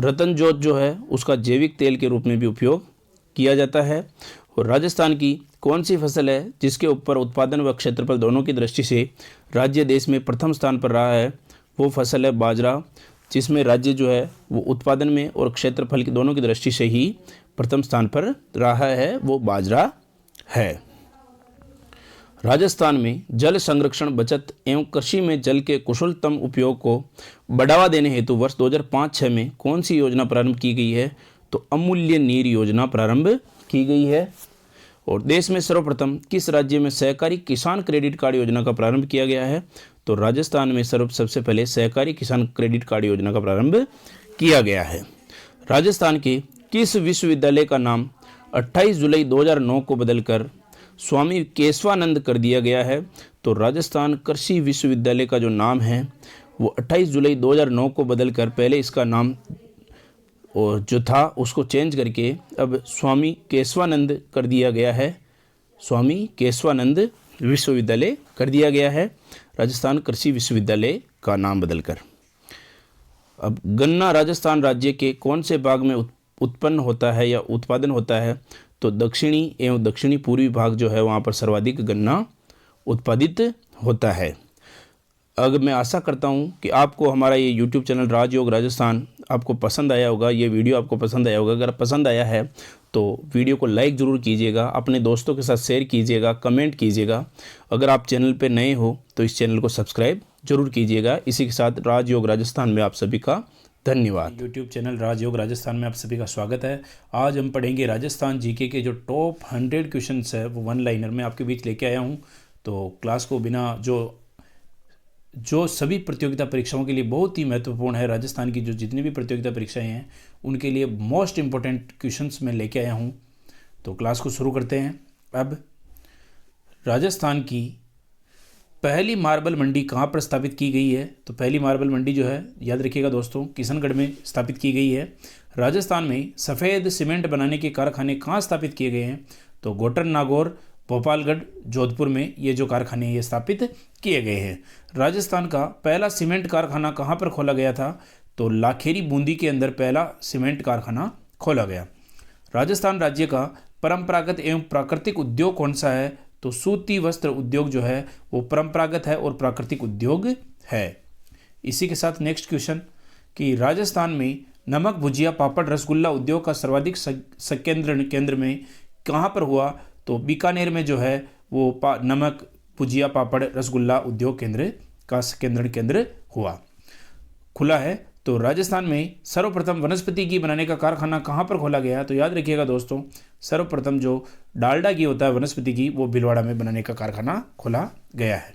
रतन जोत जो है उसका जैविक तेल के रूप में भी उपयोग किया जाता है। और राजस्थान की कौन सी फसल है जिसके ऊपर उत्पादन व क्षेत्रफल दोनों की दृष्टि से राज्य देश में प्रथम स्थान पर रहा है? वो फसल है बाजरा, जिसमें राज्य जो है वो उत्पादन में और क्षेत्रफल की दोनों की दृष्टि से ही प्रथम स्थान पर रहा है, वो बाजरा है। राजस्थान में जल संरक्षण, बचत एवं कृषि में जल के कुशलतम उपयोग को बढ़ावा देने हेतु वर्ष 2005-06 में कौन सी योजना प्रारंभ की गई है? तो अमूल्य नीर योजना प्रारंभ की गई है। और देश में सर्वप्रथम किस राज्य में सहकारी किसान क्रेडिट कार्ड योजना का प्रारंभ किया गया है? तो राजस्थान में सबसे पहले सहकारी किसान क्रेडिट कार्ड योजना का प्रारंभ किया गया है। राजस्थान के किस विश्वविद्यालय का नाम 28 जुलाई 2009 को बदलकर स्वामी केशवानंद कर दिया गया है? तो राजस्थान कृषि विश्वविद्यालय का जो नाम है वो 28 जुलाई 2009 को बदलकर पहले इसका नाम और जो था उसको चेंज करके अब स्वामी केशवानंद कर दिया गया है। स्वामी केशवानंद विश्वविद्यालय कर दिया गया है राजस्थान कृषि विश्वविद्यालय का नाम बदलकर। अब गन्ना राजस्थान राज्य के कौन से भाग में उत्पन्न होता है या उत्पादन होता है? तो दक्षिणी एवं दक्षिणी पूर्वी भाग जो है वहाँ पर सर्वाधिक गन्ना उत्पादित होता है। अब मैं आशा करता हूँ कि आपको हमारा ये YouTube चैनल राजयोग राजस्थान आपको पसंद आया होगा, ये वीडियो आपको पसंद आया होगा। अगर पसंद आया है तो वीडियो को लाइक ज़रूर कीजिएगा, अपने दोस्तों के साथ शेयर कीजिएगा, कमेंट कीजिएगा। अगर आप चैनल पे नए हो तो इस चैनल को सब्सक्राइब जरूर कीजिएगा। इसी के साथ राजयोग राजस्थान में आप सभी का धन्यवाद। यूट्यूब चैनल राजयोग राजस्थान में आप सभी का स्वागत है। आज हम पढ़ेंगे राजस्थान जीके के जो टॉप 100 क्वेश्चंस है वो वन लाइनर में आपके बीच लेके आया हूँ। तो क्लास को बिना जो सभी प्रतियोगिता परीक्षाओं के लिए बहुत ही महत्वपूर्ण है, राजस्थान की जो जितनी भी प्रतियोगिता परीक्षाएं हैं उनके लिए मोस्ट इंपॉर्टेंट क्वेश्चंस मैं लेके आया हूं। तो क्लास को शुरू करते हैं। अब राजस्थान की पहली मार्बल मंडी कहां पर स्थापित की गई है? तो पहली मार्बल मंडी जो है, याद रखिएगा दोस्तों, किशनगढ़ में स्थापित की गई है। राजस्थान में सफ़ेद सीमेंट बनाने के कारखाने कहाँ स्थापित किए गए हैं? तो गोटर नागौर, भोपालगढ़, जोधपुर में ये जो कारखाने ये स्थापित किए गए हैं। राजस्थान का पहला सीमेंट कारखाना कहाँ पर खोला गया था? तो लाखेरी बूंदी के अंदर पहला सीमेंट कारखाना खोला गया। राजस्थान राज्य का परंपरागत एवं प्राकृतिक उद्योग कौन सा है? तो सूती वस्त्र उद्योग जो है वो परंपरागत है और प्राकृतिक उद्योग है। इसी के साथ नेक्स्ट क्वेश्चन कि राजस्थान में नमक, भुजिया, पापड़, रसगुल्ला उद्योग का सर्वाधिक केंद्र में कहाँ पर हुआ? तो बीकानेर में जो है वो नमक, भुजिया, पापड़, रसगुल्ला उद्योग केंद्र का केंद्र खुला है। तो राजस्थान में सर्वप्रथम वनस्पति घी बनाने का कारखाना कहाँ पर खोला गया? तो याद रखिएगा दोस्तों, सर्वप्रथम जो डालडा घी होता है, वनस्पति घी, वो भीलवाड़ा में बनाने का कारखाना खोला गया है।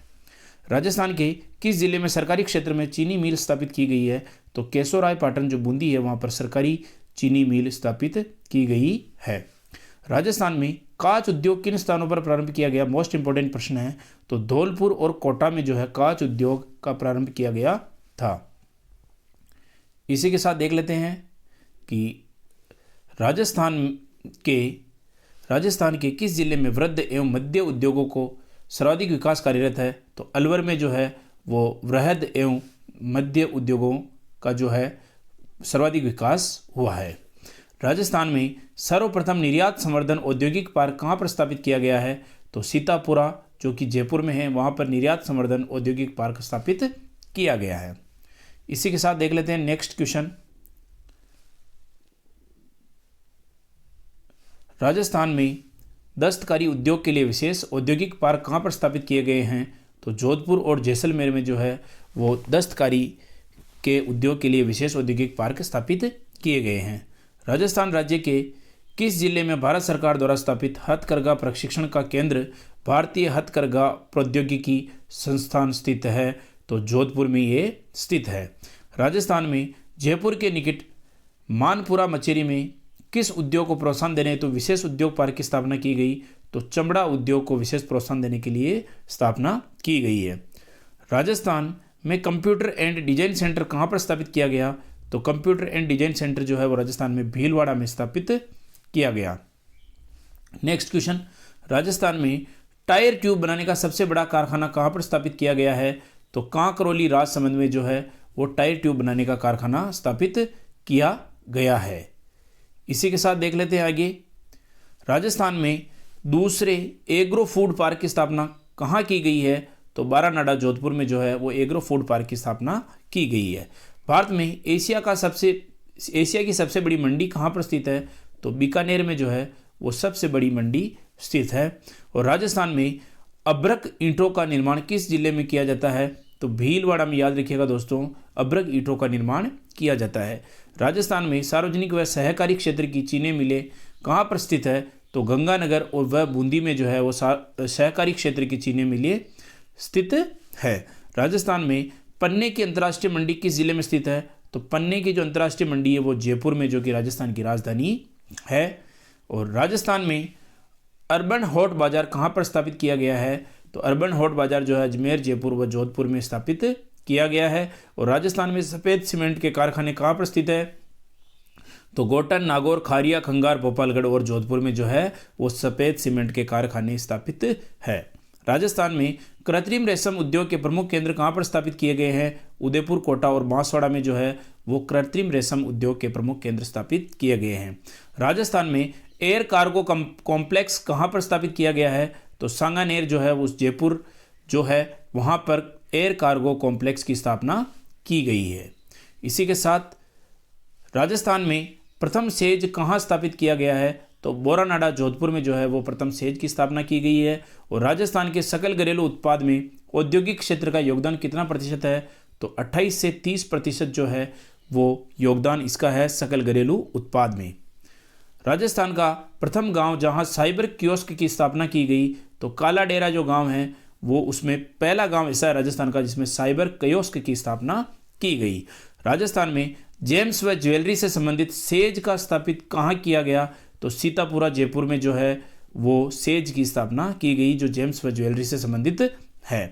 राजस्थान के किस जिले में सरकारी क्षेत्र में चीनी मिल स्थापित की गई है? तो केशोराय पाटन जो बूंदी है वहाँ पर सरकारी चीनी मिल स्थापित की गई है। राजस्थान में कांच उद्योग किन स्थानों पर प्रारंभ किया गया? मोस्ट इंपोर्टेंट प्रश्न है। तो धौलपुर और कोटा में जो है कांच उद्योग का प्रारंभ किया गया था। इसी के साथ देख लेते हैं कि राजस्थान के किस जिले में वृहद एवं मध्य उद्योगों को सर्वाधिक विकास कार्यरत है? तो अलवर में जो है वो वृहद एवं मध्य उद्योगों का जो है सर्वाधिक विकास हुआ है। राजस्थान में सर्वप्रथम निर्यात संवर्धन औद्योगिक पार्क कहाँ पर स्थापित किया गया है? तो सीतापुरा जो कि जयपुर में है वहाँ पर निर्यात संवर्धन औद्योगिक पार्क स्थापित किया गया है। इसी के साथ देख लेते हैं नेक्स्ट क्वेश्चन। राजस्थान में दस्तकारी उद्योग के लिए विशेष औद्योगिक पार्क कहाँ पर स्थापित किए गए हैं? तो जोधपुर और जैसलमेर में जो है वो दस्तकारी के उद्योग के लिए विशेष औद्योगिक पार्क स्थापित किए गए हैं। राजस्थान राज्य के किस जिले में भारत सरकार द्वारा स्थापित हथकरघा प्रशिक्षण का केंद्र भारतीय हथकरघा प्रौद्योगिकी संस्थान स्थित है? तो जोधपुर में ये स्थित है। राजस्थान में जयपुर के निकट मानपुरा मचेरी में किस उद्योग को प्रोत्साहन देने हेतु विशेष उद्योग पार्क की स्थापना की गई? तो चमड़ा उद्योग को विशेष प्रोत्साहन देने के लिए स्थापना की गई है। राजस्थान में कंप्यूटर एंड डिजाइन सेंटर कहाँ पर स्थापित किया गया? तो कंप्यूटर एंड डिजाइन सेंटर जो है वो राजस्थान में भीलवाड़ा में स्थापित किया गया। नेक्स्ट क्वेश्चन, राजस्थान में टायर ट्यूब बनाने का सबसे बड़ा कारखाना कहाँ पर स्थापित किया गया है? तो कांकरोली राजसमंद में जो है वो टायर ट्यूब बनाने का कारखाना स्थापित किया गया है। इसी के साथ देख लेते हैं आगे। राजस्थान में दूसरे एग्रो फूड पार्क की स्थापना कहाँ की गई है? तो बारानाडा जोधपुर में जो है वो एग्रो फूड पार्क की स्थापना की गई है। भारत में एशिया की सबसे बड़ी मंडी कहाँ पर स्थित है? तो बीकानेर में जो है वो सबसे बड़ी मंडी स्थित है। और राजस्थान में अभ्रक ईंटों का निर्माण किस जिले में किया जाता है? तो भीलवाड़ा में, याद रखिएगा दोस्तों, अभ्रक ईंटों का निर्माण किया जाता है। राजस्थान में सार्वजनिक व सहकारी क्षेत्र की चीनी मिलें कहाँ पर स्थित है? तो गंगानगर और वह बूंदी में जो है वो सहकारी क्षेत्र की चीनी मिलें स्थित है। राजस्थान में पन्ने की अंतर्राष्ट्रीय मंडी किस जिले में स्थित है? तो पन्ने की जो अंतर्राष्ट्रीय मंडी है वो जयपुर में, जो कि राजस्थान की राजधानी है। और राजस्थान में अर्बन हॉट बाजार कहाँ पर स्थापित किया गया है? तो अर्बन हॉट बाजार जो है अजमेर, जयपुर व जोधपुर में स्थापित किया गया है। और राजस्थान में सफ़ेद सीमेंट के कारखाने कहाँ पर स्थित है? तो गोटन, नागौर, खारिया, खंगार, भोपालगढ़ और जोधपुर में जो है वो सफ़ेद सीमेंट के कारखाने स्थापित है। राजस्थान में कृत्रिम रेशम उद्योग के प्रमुख केंद्र कहाँ पर स्थापित किए गए हैं? उदयपुर, कोटा और बांसवाड़ा में जो है वो कृत्रिम रेशम उद्योग के प्रमुख केंद्र स्थापित किए गए हैं। राजस्थान में एयर कार्गो कॉम्प्लेक्स कहाँ पर स्थापित किया गया है? तो सांगानेर जो है उस जयपुर जो है वहाँ पर एयर कार्गो कॉम्प्लेक्स की स्थापना की गई है। इसी के साथ राजस्थान में प्रथम सेज कहाँ स्थापित किया गया है? तो बोरानाडा जोधपुर में जो है वो प्रथम सेज की स्थापना की गई है। और राजस्थान के सकल घरेलू उत्पाद में औद्योगिक क्षेत्र का योगदान कितना प्रतिशत है? तो 28 से 30% जो है वो योगदान इसका है सकल घरेलू उत्पाद में। राजस्थान का प्रथम गांव जहां साइबर कियोस्क की स्थापना की गई, तो काला डेरा जो गांव है वो उसमें पहला गांव ऐसा है राजस्थान का जिसमें साइबर कियोस्क की स्थापना की गई। राजस्थान में जेम्स व ज्वेलरी से संबंधित सेज का स्थापित कहाँ किया गया? तो सीतापुरा जयपुर में जो है वो सेज की स्थापना की गई जो जेम्स व ज्वेलरी से संबंधित है।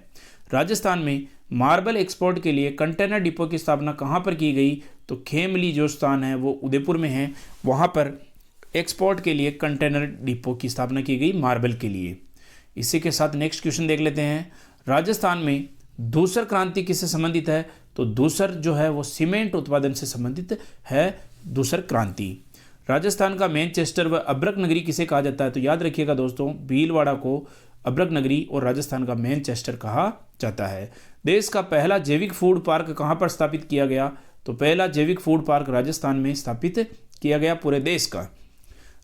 राजस्थान में मार्बल एक्सपोर्ट के लिए कंटेनर डिपो की स्थापना कहाँ पर की गई? तो खेमली जो स्थान है वो उदयपुर में है, वहाँ पर एक्सपोर्ट के लिए कंटेनर डिपो की स्थापना की गई मार्बल के लिए। इसी के साथ नेक्स्ट क्वेश्चन देख लेते हैं। राजस्थान में धूसर क्रांति किससे संबंधित है? तो धूसर जो है वो सीमेंट उत्पादन से संबंधित है धूसर क्रांति। राजस्थान का मैनचेस्टर व अब्रक नगरी किसे कहा जाता है? तो याद रखिएगा दोस्तों, भीलवाड़ा को अब्रक नगरी और राजस्थान का मैनचेस्टर कहा जाता है। देश का पहला जैविक फूड पार्क कहाँ पर स्थापित किया गया? तो पहला जैविक फूड पार्क राजस्थान में स्थापित किया गया पूरे देश का।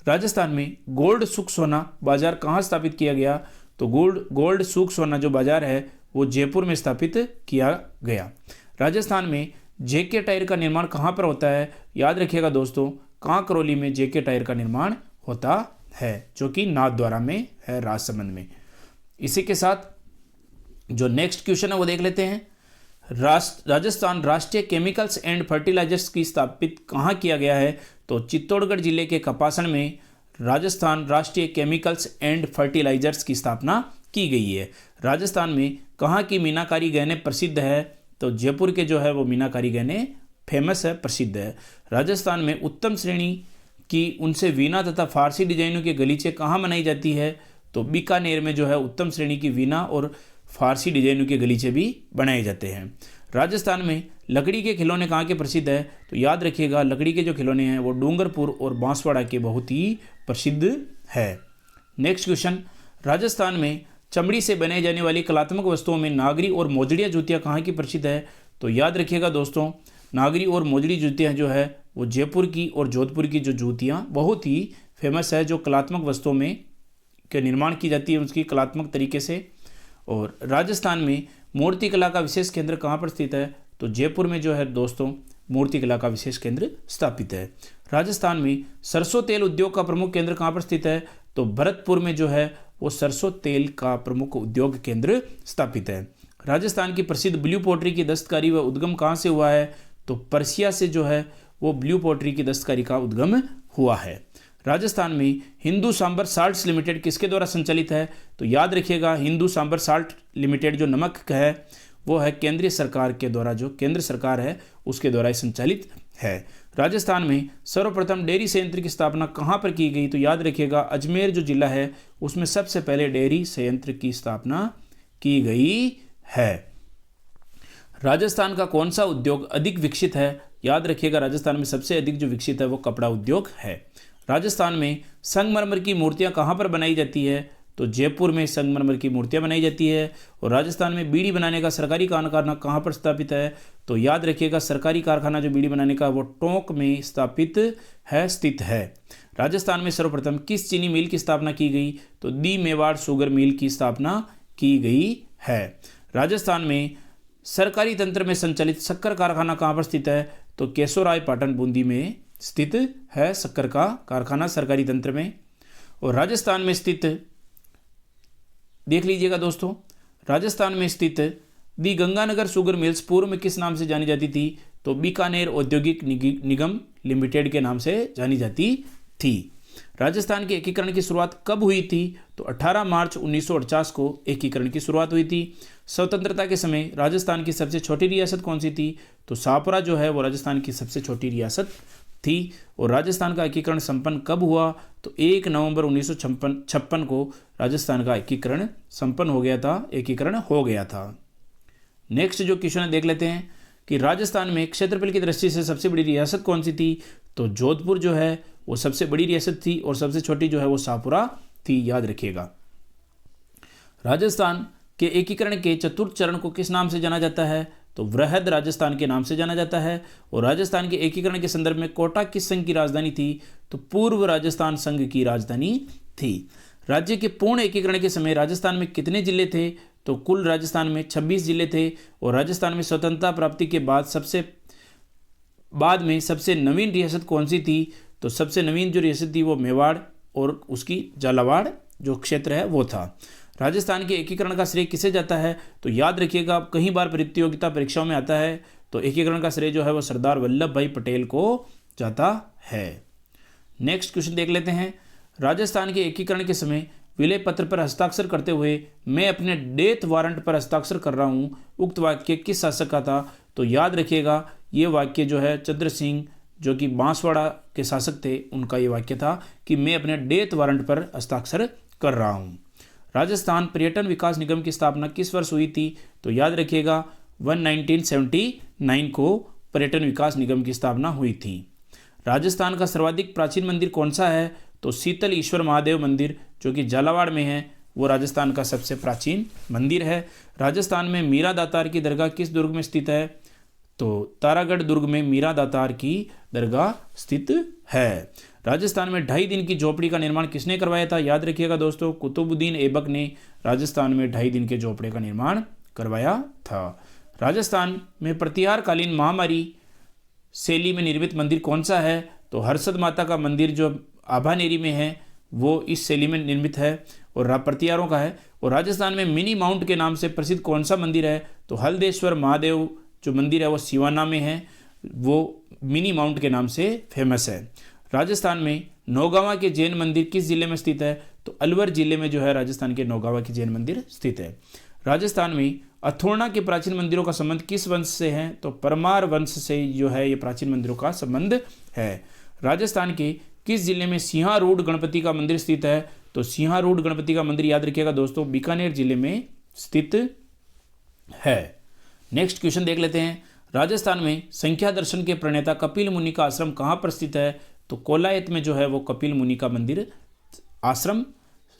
राजस्थान में गोल्ड सुख सोना बाजार कहाँ स्थापित किया गया? तो गोल्ड सुख सोना जो बाजार है वो जयपुर में स्थापित किया गया। राजस्थान में जेके टायर का निर्माण कहाँ पर होता है? याद रखिएगा दोस्तों, कांकरोली में जेके टायर का निर्माण होता है जो कि नाथद्वारा में है राजसमंद में। इसी के साथ जो नेक्स्ट क्वेश्चन है वो देख लेते हैं। राजस्थान राष्ट्रीय केमिकल्स एंड फर्टिलाइजर्स की स्थापित कहाँ किया गया है? तो चित्तौड़गढ़ जिले के कपासन में राजस्थान राष्ट्रीय केमिकल्स एंड फर्टिलाइजर्स की स्थापना की गई है। राजस्थान में कहाँ की मीनाकारी गहने प्रसिद्ध है? तो जयपुर के जो है वो मीनाकारी गहने फेमस है, प्रसिद्ध है। राजस्थान में उत्तम श्रेणी की उनसे वीणा तथा फारसी डिजाइनों के गलीचे कहाँ बनाई जाती है? तो बीकानेर में जो है उत्तम श्रेणी की वीणा और फारसी डिजाइनों के गलीचे भी बनाए जाते हैं। राजस्थान में लकड़ी के खिलौने कहाँ के प्रसिद्ध है? तो याद रखिएगा लकड़ी के जो खिलौने हैं वो डूंगरपुर और बांसवाड़ा के बहुत ही प्रसिद्ध है। नेक्स्ट क्वेश्चन, राजस्थान में चमड़ी से बनाई जाने वाली कलात्मक वस्तुओं में नागरी और मोजड़िया जूतियाँ कहाँ की प्रसिद्ध है? तो याद रखिएगा दोस्तों, नागरी और मोजड़ी जूतियाँ जो है वो जयपुर की और जोधपुर की जो जूतियाँ बहुत ही फेमस है, जो कलात्मक वस्तुओं में के निर्माण की जाती है उसकी कलात्मक तरीके से। और राजस्थान में मूर्ति कला का विशेष केंद्र कहाँ पर स्थित है? तो जयपुर में जो है दोस्तों मूर्ति कला का विशेष केंद्र स्थापित है। राजस्थान में सरसों तेल उद्योग का प्रमुख केंद्र कहाँ पर स्थित है? तो भरतपुर में जो है वो सरसों तेल का प्रमुख उद्योग केंद्र स्थापित है। राजस्थान की प्रसिद्ध ब्लू पोट्री की दस्तकारी व उद्गम कहाँ से हुआ है? तो पर्सिया से जो है वो ब्लू पोट्री की दस्तकारी का उद्गम हुआ है। राजस्थान में हिंदू सांबर साल्ट्स लिमिटेड किसके द्वारा संचालित है? तो याद रखिएगा हिंदू सांबर साल्ट लिमिटेड जो नमक है वो है केंद्रीय सरकार के द्वारा, जो केंद्र सरकार है उसके द्वारा संचालित है। राजस्थान में सर्वप्रथम डेयरी संयंत्र की स्थापना कहाँ पर की गई? तो याद रखिएगा अजमेर जो जिला है उसमें सबसे पहले डेयरी संयंत्र की स्थापना की गई है। राजस्थान का कौन सा उद्योग अधिक विकसित है? याद रखिएगा राजस्थान में सबसे अधिक जो विकसित है वो कपड़ा उद्योग है। राजस्थान में संगमरमर की मूर्तियां कहाँ पर बनाई जाती है? तो जयपुर में संगमरमर की मूर्तियां बनाई जाती है। और राजस्थान में बीड़ी बनाने का सरकारी कारखाना कहाँ पर स्थापित है? तो याद रखिएगा सरकारी कारखाना जो बीड़ी बनाने का वो टोंक में स्थापित है, स्थित है। राजस्थान में सर्वप्रथम किस चीनी मिल की स्थापना की गई? तो दी मेवाड़ शुगर मिल की स्थापना की गई है। राजस्थान में सरकारी तंत्र में संचालित शक्कर कारखाना कहाँ पर स्थित है? तो केशोराय पाटन बूंदी में स्थित है शक्कर का कारखाना सरकारी तंत्र में। और राजस्थान में स्थित देख लीजिएगा दोस्तों, राजस्थान में स्थित दी गंगानगर शुगर मिल्स पूर्व में किस नाम से जानी जाती थी? तो बीकानेर औद्योगिक निगम लिमिटेड के नाम से जानी जाती थी। राजस्थान के एकीकरण की शुरुआत कब हुई थी? तो 18 मार्च 1948 को एकीकरण की शुरुआत हुई थी। स्वतंत्रता के समय राजस्थान की सबसे छोटी रियासत कौन सी थी? तो शाहपुरा जो है वो राजस्थान की सबसे छोटी रियासत थी। और राजस्थान का एकीकरण संपन्न कब हुआ? तो 1 नवंबर 1956 को राजस्थान का एकीकरण संपन्न हो गया था, एकीकरण हो गया था। नेक्स्ट जो क्वेश्चन देख लेते हैं कि राजस्थान में क्षेत्रफल की दृष्टि से सबसे बड़ी रियासत कौन सी थी? तो जोधपुर जो है वो सबसे बड़ी रियासत थी और सबसे छोटी जो है वो शाहपुरा थी, याद रखिएगा। राजस्थान के एकीकरण के चतुर्थ चरण को किस नाम से जाना जाता है? तो वृहद राजस्थान के नाम से जाना जाता है। और राजस्थान के एकीकरण के संदर्भ में कोटा किस संघ की राजधानी थी? तो पूर्व राजस्थान संघ की राजधानी थी। राज्य के पूर्ण एकीकरण के समय राजस्थान में कितने जिले थे? तो कुल राजस्थान में 26 जिले थे। और राजस्थान में स्वतंत्रता प्राप्ति के बाद में सबसे नवीन रियासत कौन सी थी? तो सबसे नवीन जो रियासत थी वो मेवाड़ और उसकी झालावाड़ जो क्षेत्र है वो था। राजस्थान के एकीकरण का श्रेय किसे जाता है? तो याद रखिएगा, कई बार प्रतियोगिता परीक्षाओं में आता है, तो एकीकरण का श्रेय जो है वो सरदार वल्लभ भाई पटेल को जाता है। नेक्स्ट क्वेश्चन देख लेते हैं। राजस्थान के एकीकरण के समय विलय पत्र पर हस्ताक्षर करते हुए मैं अपने डेथ वारंट पर हस्ताक्षर कर रहा हूँ, उक्त वाक्य किस शासक का था? तो याद रखिएगा, ये वाक्य जो है चंद्र सिंह जो कि बांसवाड़ा के शासक थे, उनका ये वाक्य था कि मैं अपने डेथ वारंट पर हस्ताक्षर कर रहा हूँ। राजस्थान पर्यटन विकास निगम की स्थापना किस वर्ष हुई थी? तो याद रखिएगा 1979 को पर्यटन विकास निगम की स्थापना हुई थी। राजस्थान का सर्वाधिक प्राचीन मंदिर कौन सा है? तो शीतल ईश्वर महादेव मंदिर जो कि झालावाड़ में है, वो राजस्थान का सबसे प्राचीन मंदिर है। राजस्थान में मीरा दातार की दरगाह किस दुर्ग में स्थित है? तो तारागढ़ दुर्ग में मीरा दातार की दरगाह स्थित है। राजस्थान में 2.5 दिन की झोपड़ी का निर्माण किसने करवाया था? याद रखिएगा दोस्तों, कुतुबुद्दीन ऐबक ने राजस्थान में 2.5 दिन के झोपड़े का निर्माण करवाया था। राजस्थान में प्रतिहारकालीन महामारी शैली में निर्मित मंदिर कौन सा है? तो हर्षद माता का मंदिर जो आभानेरी में है वो इस शैली में निर्मित है और प्रतिहारों का है। और राजस्थान में मिनी माउंट के नाम से प्रसिद्ध कौन सा मंदिर है? तो हल्देश्वर महादेव जो मंदिर है वो सिवाना में है, वो मिनी माउंट के नाम से फेमस है। राजस्थान में नौगावा के जैन मंदिर किस जिले में स्थित है? तो अलवर जिले में जो है राजस्थान के नौगावा के जैन मंदिर स्थित है। राजस्थान में अथोर्णा के प्राचीन मंदिरों का संबंध किस वंश से है? तो परमार वंश से जो है ये प्राचीन मंदिरों का संबंध है। राजस्थान के किस जिले में सिंहारूढ़ गणपति का मंदिर स्थित है? तो सिंहारूढ़ गणपति का मंदिर याद रखिएगा दोस्तों बीकानेर जिले में स्थित है। नेक्स्ट क्वेश्चन देख लेते हैं। राजस्थान में संख्या दर्शन के प्रणेता कपिल मुनि का आश्रम कहाँ पर स्थित है? तो कोलायत में जो है वो कपिल मुनि का मंदिर आश्रम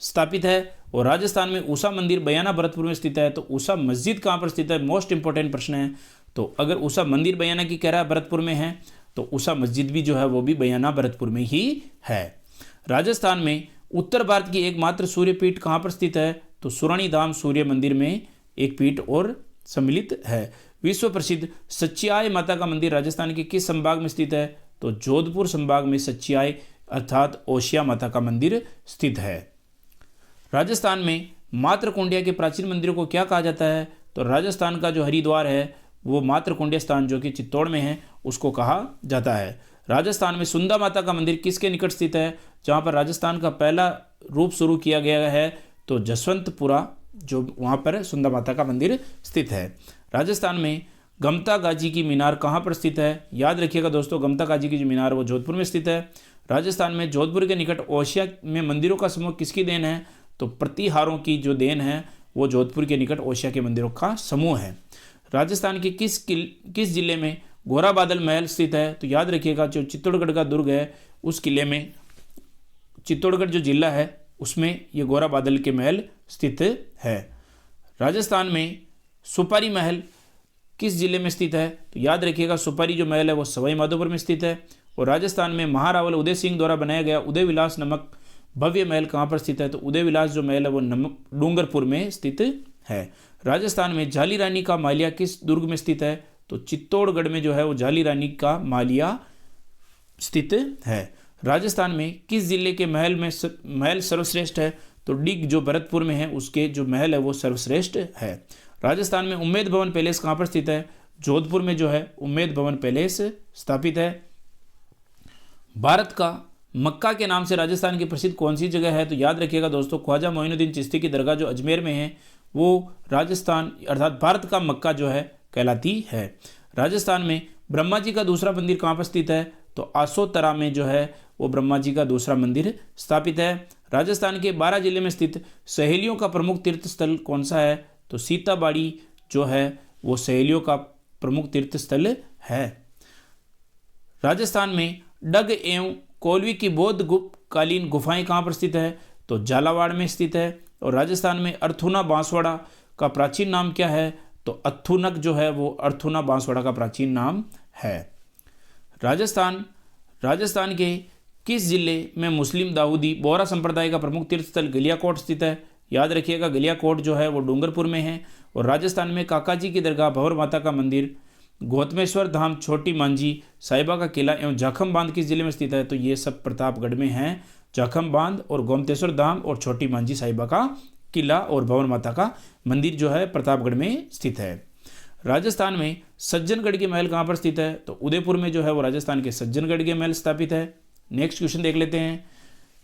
स्थापित है। और राजस्थान में ऊषा मंदिर बयाना भरतपुर में स्थित है, तो ऊषा मस्जिद कहाँ पर स्थित है? मोस्ट इंपॉर्टेंट प्रश्न है। तो अगर ऊषा मंदिर बयाना की कह रहा है भरतपुर में है, तो ऊषा मस्जिद भी जो है वो भी बयाना भरतपुर में ही है। राजस्थान में उत्तर भारत की एकमात्र सूर्यपीठ कहाँ पर स्थित है? तो सुरानी धाम सूर्य मंदिर में एक पीठ और सम्मिलित है। विश्व प्रसिद्ध सच्चियाय माता का मंदिर राजस्थान के किस संभाग में स्थित है? तो जोधपुर संभाग में सच्चियाय अर्थात ओशिया माता का मंदिर स्थित है। राजस्थान में मातृकुंडिया के प्राचीन मंदिरों को क्या कहा जाता है? तो राजस्थान का जो हरिद्वार है वो मातृकुंडिया स्थान जो कि चित्तौड़ में है उसको कहा जाता है। राजस्थान में सुंदा माता का मंदिर किसके निकट स्थित है? जहाँ पर राजस्थान का पहला रूप शुरू किया गया है, तो जसवंतपुरा जो वहाँ पर सुंदा माता का मंदिर स्थित है। राजस्थान में गमता गाजी की मीनार कहाँ पर स्थित है? याद रखिएगा दोस्तों, गमता गाजी की जो मीनार वो जोधपुर में स्थित है। राजस्थान में जोधपुर के निकट ओशिया में मंदिरों का समूह किसकी देन है? तो प्रतिहारों की जो देन है वो जोधपुर के निकट ओशिया के मंदिरों का समूह है। राजस्थान के किस जिले में घोरा बादल महल स्थित है? तो याद रखिएगा जो चित्तौड़गढ़ का दुर्ग है उस किले में, चित्तौड़गढ़ जो जिला है उसमें ये घोरा बादल के महल स्थित है। राजस्थान में सुपारी महल किस जिले में स्थित है? तो याद रखिएगा सुपारी जो महल है वो सवाई माधोपुर में स्थित है। और राजस्थान में महारावल उदय सिंह द्वारा बनाया गया उदय विलास नामक भव्य महल कहाँ पर स्थित है? तो उदय विलास जो महल है वो डूंगरपुर में स्थित है। राजस्थान में जाली रानी का मालिया किस दुर्ग में स्थित है? तो चित्तौड़गढ़ में जो है वो जाली रानी का मालिया स्थित है। राजस्थान में किस जिले के महल सर्वश्रेष्ठ है? तो डिग जो भरतपुर में है उसके जो महल है वो सर्वश्रेष्ठ है। राजस्थान में उम्मेद भवन पैलेस कहाँ पर स्थित है? जोधपुर में जो है उम्मेद भवन पैलेस स्थापित है। भारत का मक्का के नाम से राजस्थान की प्रसिद्ध कौन सी जगह है? तो याद रखिएगा दोस्तों ख्वाजा मोइनुद्दीन चिश्ती की दरगाह जो अजमेर में है वो राजस्थान अर्थात भारत का मक्का जो है कहलाती है। राजस्थान में ब्रह्मा जी का दूसरा मंदिर कहाँ पर स्थित है? तो आसोतरा में जो है वो ब्रह्मा जी का दूसरा मंदिर स्थापित है। राजस्थान के 12 जिले में स्थित सहेलियों का प्रमुख तीर्थ स्थल कौन सा है? तो सीताबाड़ी जो है वो सहेलियों का प्रमुख तीर्थ स्थल है। राजस्थान में डग एवं कोलवी की बौद्ध कालीन गुफाएं कहाँ पर स्थित है? तो झालावाड़ में स्थित है। और राजस्थान में अर्थुना बांसवाड़ा का प्राचीन नाम क्या है? तो अथुनक जो है वो अर्थुना बांसवाड़ा का प्राचीन नाम है। राजस्थान के किस जिले में मुस्लिम दाऊदी बोहरा संप्रदाय का प्रमुख तीर्थ स्थल गलियाकोट स्थित है? याद रखिएगा, गलियाकोट जो है वो डूंगरपुर में है। और राजस्थान में काकाजी की दरगाह, भंवर माता का मंदिर, गौतमेश्वर धाम, छोटी मांझी, साहिबा का किला एवं जाखम बांध किस जिले में स्थित है? तो ये सब प्रतापगढ़ में है। जाखम बांध और गोमतेश्वर धाम और छोटी मांझी, साहिबा का किला और भंवर माता का मंदिर जो है प्रतापगढ़ में स्थित है। राजस्थान में सज्जनगढ़ के महल कहाँ पर स्थित है? तो उदयपुर में जो है वो राजस्थान के सज्जनगढ़ के महल स्थापित है। नेक्स्ट क्वेश्चन देख लेते हैं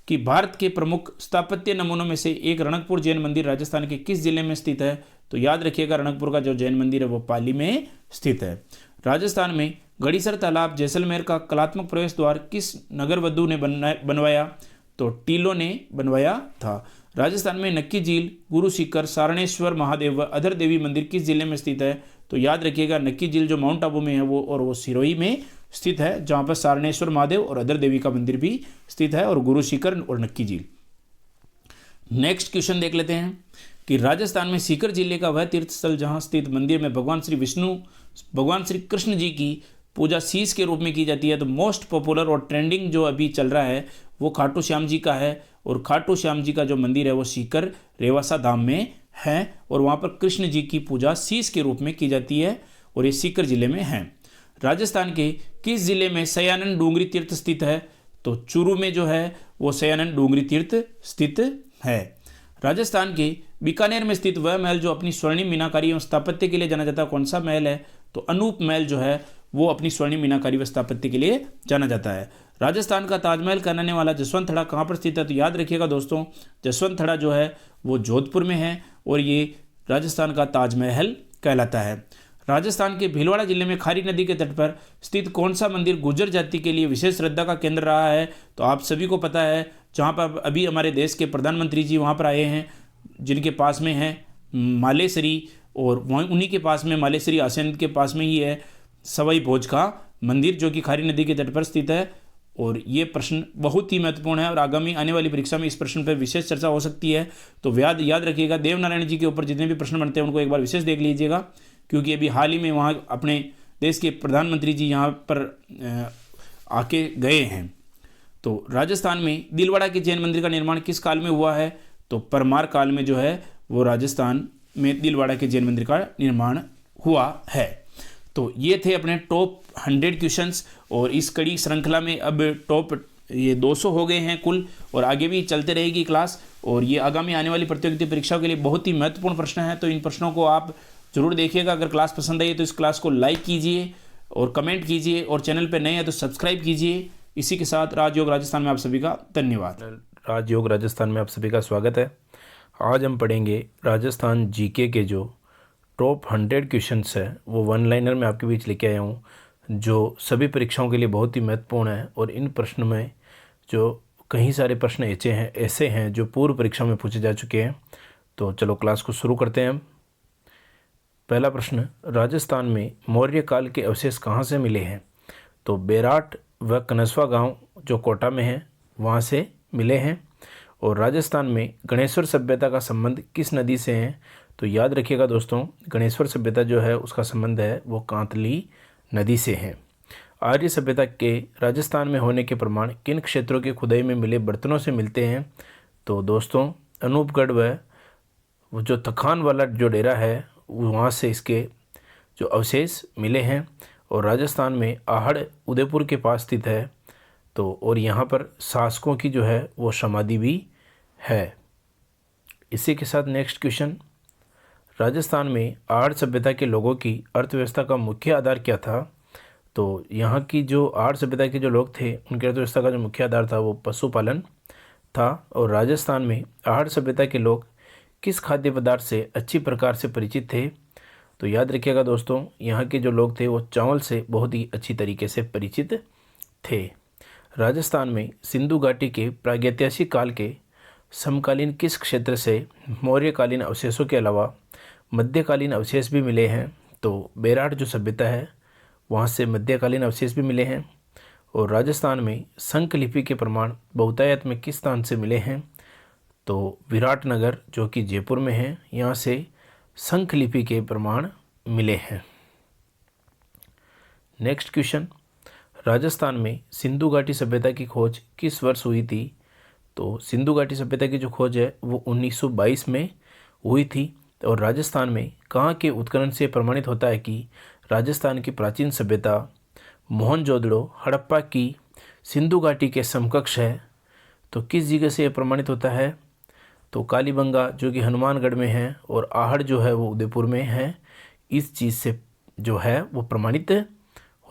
कि भारत के प्रमुख स्थापत्य नमूनों में से एक रणकपुर जैन मंदिर राजस्थान के किस जिले में स्थित है? तो याद रखिएगा, रणकपुर का जो जैन मंदिर है वो पाली में स्थित है। राजस्थान में गड़ीसर तालाब जैसलमेर का कलात्मक प्रवेश द्वार किस नगर वधु ने बनवाया? तो टीलो ने बनवाया था। राजस्थान में नक्की झील, गुरु सीकर, सारणेश्वर महादेव व अधर देवी मंदिर किस जिले में स्थित है? तो याद रखिएगा, नक्की झील जो माउंट आबू में है वो सिरोही में स्थित है, जहाँ पर सारणेश्वर महादेव और अधर देवी का मंदिर भी स्थित है, और गुरु सीकर और नक्की झील। नेक्स्ट क्वेश्चन देख लेते हैं कि राजस्थान में सीकर जिले का वह तीर्थ स्थल जहाँ स्थित मंदिर में भगवान श्री कृष्ण जी की पूजा शीश के रूप में की जाती है। तो मोस्ट पॉपुलर और ट्रेंडिंग जो अभी चल रहा है वो खाटू श्याम जी का है, और खाटू श्याम जी का जो मंदिर है वो सीकर रेवासा धाम में है, और वहाँ पर कृष्ण जी की पूजा शीश के रूप में की जाती है, और ये सीकर जिले में है। राजस्थान के किस जिले में सयानन डूंगरी तीर्थ स्थित है? तो चूरू में जो है वो सयानन डूंगरी तीर्थ स्थित है। राजस्थान के बीकानेर में स्थित वह महल जो अपनी स्वर्णिम मीनाकारी एवं स्थापत्य के लिए जाना जाता है, कौन सा महल है? तो अनूप महल जो है वो अपनी स्वर्णिम मीनाकारी व स्थापत्य के लिए जाना जाता है। राजस्थान का ताजमहल कहलाने वाला जसवंत थड़ा कहाँ पर स्थित है? तो याद रखिएगा दोस्तों, जसवंत थड़ा जो है वो जोधपुर में है, और ये राजस्थान का ताजमहल कहलाता है। राजस्थान के भीलवाड़ा जिले में खारी नदी के तट पर स्थित कौन सा मंदिर गुर्जर जाति के लिए विशेष श्रद्धा का केंद्र रहा है? तो आप सभी को पता है, जहाँ पर अभी हमारे देश के प्रधानमंत्री जी वहाँ पर आए हैं, जिनके पास में है मालेसरी, और वहीं उन्हीं के पास में मालेसरी आश्रम के पास में ही है सवाई भोज का मंदिर, जो कि खारी नदी के तट पर स्थित है। और ये प्रश्न बहुत ही महत्वपूर्ण है, और आगामी आने वाली परीक्षा में इस प्रश्न पर विशेष चर्चा हो सकती है। तो याद रखिएगा, देवनारायण जी के ऊपर जितने भी प्रश्न बनते हैं उनको एक बार विशेष देख लीजिएगा, क्योंकि अभी हाल ही में वहाँ अपने देश के प्रधानमंत्री जी यहाँ पर आके गए हैं। तो राजस्थान में दिलवाड़ा के जैन मंदिर का निर्माण किस काल में हुआ है? तो परमार काल में जो है वो राजस्थान में दिलवाड़ा के जैन मंदिर का निर्माण हुआ है। तो ये थे अपने टॉप 100 क्वेश्चंस, और इस कड़ी श्रृंखला में अब टॉप ये 200 हो गए हैं कुल, और आगे भी चलते रहेगी क्लास। और ये आगामी आने वाली प्रतियोगिता परीक्षाओं के लिए बहुत ही महत्वपूर्ण प्रश्न है, तो इन प्रश्नों को आप जरूर देखिएगा। अगर क्लास पसंद आई तो इस क्लास को लाइक कीजिए और कमेंट कीजिए, और चैनल पर नए हैं तो सब्सक्राइब कीजिए। इसी के साथ राजयोग राजस्थान में आप सभी का धन्यवाद। राजयोग राजस्थान में आप सभी का स्वागत है। आज हम पढ़ेंगे राजस्थान जीके के जो टॉप 100 क्वेश्चंस है वो वन लाइनर में आपके बीच लेके आया हूँ, जो सभी परीक्षाओं के लिए बहुत ही महत्वपूर्ण है। और इन प्रश्न में जो कई सारे प्रश्न ऐसे हैं जो पूर्व परीक्षा में पूछे जा चुके हैं। तो चलो क्लास को शुरू करते हैं। पहला प्रश्न, राजस्थान में मौर्य काल के अवशेष कहाँ से मिले हैं? तो बेराट व कनसवा गांव जो कोटा में है वहाँ से मिले हैं। और राजस्थान में गणेश्वर सभ्यता का संबंध किस नदी से है? तो याद रखिएगा दोस्तों, गणेश्वर सभ्यता जो है उसका संबंध है वो कांतली नदी से है। आर्य सभ्यता के राजस्थान में होने के प्रमाण किन क्षेत्रों के खुदाई में मिले बर्तनों से मिलते हैं? तो दोस्तों, अनूपगढ़ व वो जो तखान वाला जो डेरा है वहाँ से इसके जो अवशेष मिले हैं। और राजस्थान में आहड़ उदयपुर के पास स्थित है। तो और यहाँ पर शासकों की जो है वो समाधि भी है। इसी के साथ नेक्स्ट क्वेश्चन, राजस्थान में आहड़ सभ्यता के लोगों की अर्थव्यवस्था का मुख्य आधार क्या था? तो यहाँ की जो आहड़ सभ्यता के जो लोग थे उनकी अर्थव्यवस्था का जो मुख्य आधार था वो पशुपालन था। और राजस्थान में आहड़ सभ्यता के लोग किस खाद्य पदार्थ से अच्छी प्रकार से परिचित थे? तो याद रखिएगा दोस्तों, यहाँ के जो लोग थे वो चावल से बहुत ही अच्छी तरीके से परिचित थे। राजस्थान में सिंधु घाटी के प्रागैतिहासिक काल के समकालीन किस क्षेत्र से मौर्यकालीन अवशेषों के अलावा मध्यकालीन अवशेष भी मिले हैं? तो बेराट जो सभ्यता है वहाँ से मध्यकालीन अवशेष भी मिले हैं। और राजस्थान में शंख लिपि के प्रमाण बहुतायत में किस स्थान से मिले हैं? तो विराटनगर जो कि जयपुर में है, यहाँ से शंख लिपि के प्रमाण मिले हैं। नेक्स्ट क्वेश्चन, राजस्थान में सिंधु घाटी सभ्यता की खोज किस वर्ष हुई थी? तो सिंधु घाटी सभ्यता की जो खोज है वो 1922 में हुई थी। और राजस्थान में कहाँ के उत्खनन से प्रमाणित होता है कि राजस्थान की प्राचीन सभ्यता मोहनजोदड़ो हड़प्पा की सिंधु घाटी के समकक्ष है? तो किस जगह से यह प्रमाणित होता है? तो कालीबंगा जो कि हनुमानगढ़ में है और आहड़ जो है वो उदयपुर में है, इस चीज़ से जो है वो प्रमाणित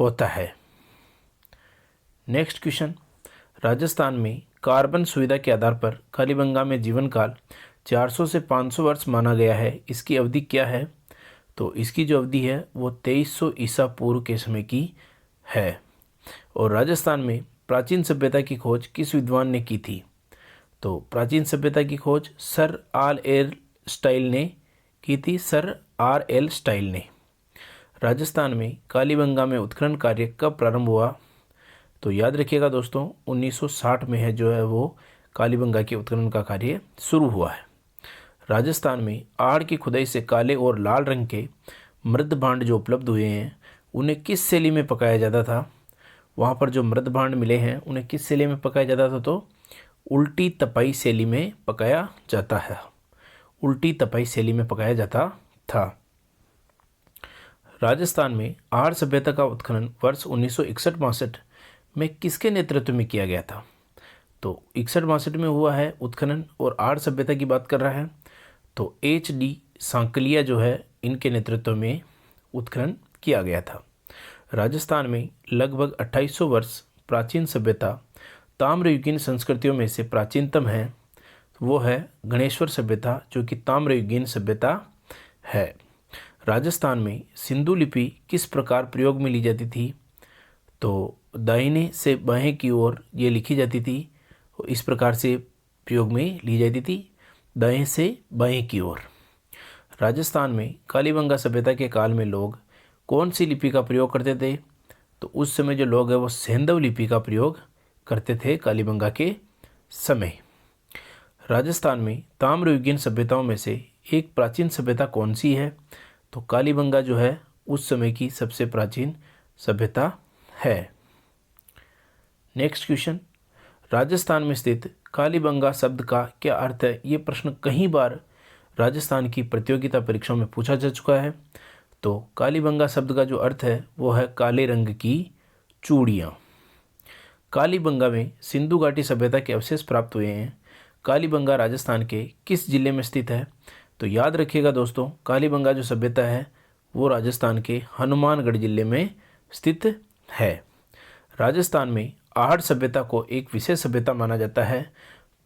होता है। नेक्स्ट क्वेश्चन, राजस्थान में कार्बन सुविधा के आधार पर कालीबंगा में जीवन काल 400 से 500 वर्ष माना गया है। इसकी अवधि क्या है? तो इसकी जो अवधि है वो 2300 ईसा पूर्व के समय की है। और राजस्थान में प्राचीन सभ्यता की खोज किस विद्वान ने की थी? तो प्राचीन सभ्यता की खोज सर आर एल स्टाइल ने की थी, सर आर एल स्टाइल ने। राजस्थान में कालीबंगा में उत्खनन कार्य कब प्रारंभ हुआ? तो याद रखिएगा दोस्तों, 1960 में है जो है वो कालीबंगा के उत्खनन का कार्य शुरू हुआ है। राजस्थान में आड़ की खुदाई से काले और लाल रंग के मृद भांड जो उपलब्ध हुए हैं उन्हें किस शैली में पकाया जाता था? वहाँ पर जो मृद भांड मिले हैं उन्हें किस शैली में पकाया जाता था? तो उल्टी तपाई शैली में पकाया जाता है, उल्टी तपाई शैली में पकाया जाता था। राजस्थान में आड़ सभ्यता का उत्खनन वर्ष 1961-62 में किसके नेतृत्व में किया गया था? तो 61-62 में हुआ है उत्खनन और आड़ सभ्यता की बात कर रहा है तो HD सांकलिया जो है इनके नेतृत्व में उत्खनन किया गया था। राजस्थान में लगभग 2800 वर्ष प्राचीन सभ्यता ताम्रयुगीन संस्कृतियों में से प्राचीनतम है, वो है गणेश्वर सभ्यता जो कि ताम्रयुगीन सभ्यता है। राजस्थान में सिंधु लिपि किस प्रकार प्रयोग में ली जाती थी? तो दाहिने से बाएं की ओर ये लिखी जाती थी, इस प्रकार से प्रयोग में ली जाती थी, दाएं से बाएं की ओर। राजस्थान में कालीबंगा सभ्यता के काल में लोग कौन सी लिपि का प्रयोग करते थे? तो उस समय जो लोग हैं वो सेंधव लिपि का प्रयोग करते थे कालीबंगा के समय। राजस्थान में ताम्रयुगीन सभ्यताओं में से एक प्राचीन सभ्यता कौन सी है? तो कालीबंगा जो है उस समय की सबसे प्राचीन सभ्यता है। नेक्स्ट क्वेश्चन, राजस्थान में स्थित कालीबंगा शब्द का क्या अर्थ है? ये प्रश्न कई बार राजस्थान की प्रतियोगिता परीक्षाओं में पूछा जा चुका है। तो कालीबंगा शब्द का जो अर्थ है वो है काले रंग की चूड़ियाँ। कालीबंगा में सिंधु घाटी सभ्यता के अवशेष प्राप्त हुए हैं। कालीबंगा राजस्थान के किस जिले में स्थित है? तो याद रखिएगा दोस्तों, कालीबंगा जो सभ्यता है वो राजस्थान के हनुमानगढ़ जिले में स्थित है। राजस्थान में आहड़ सभ्यता को एक विशेष सभ्यता माना जाता है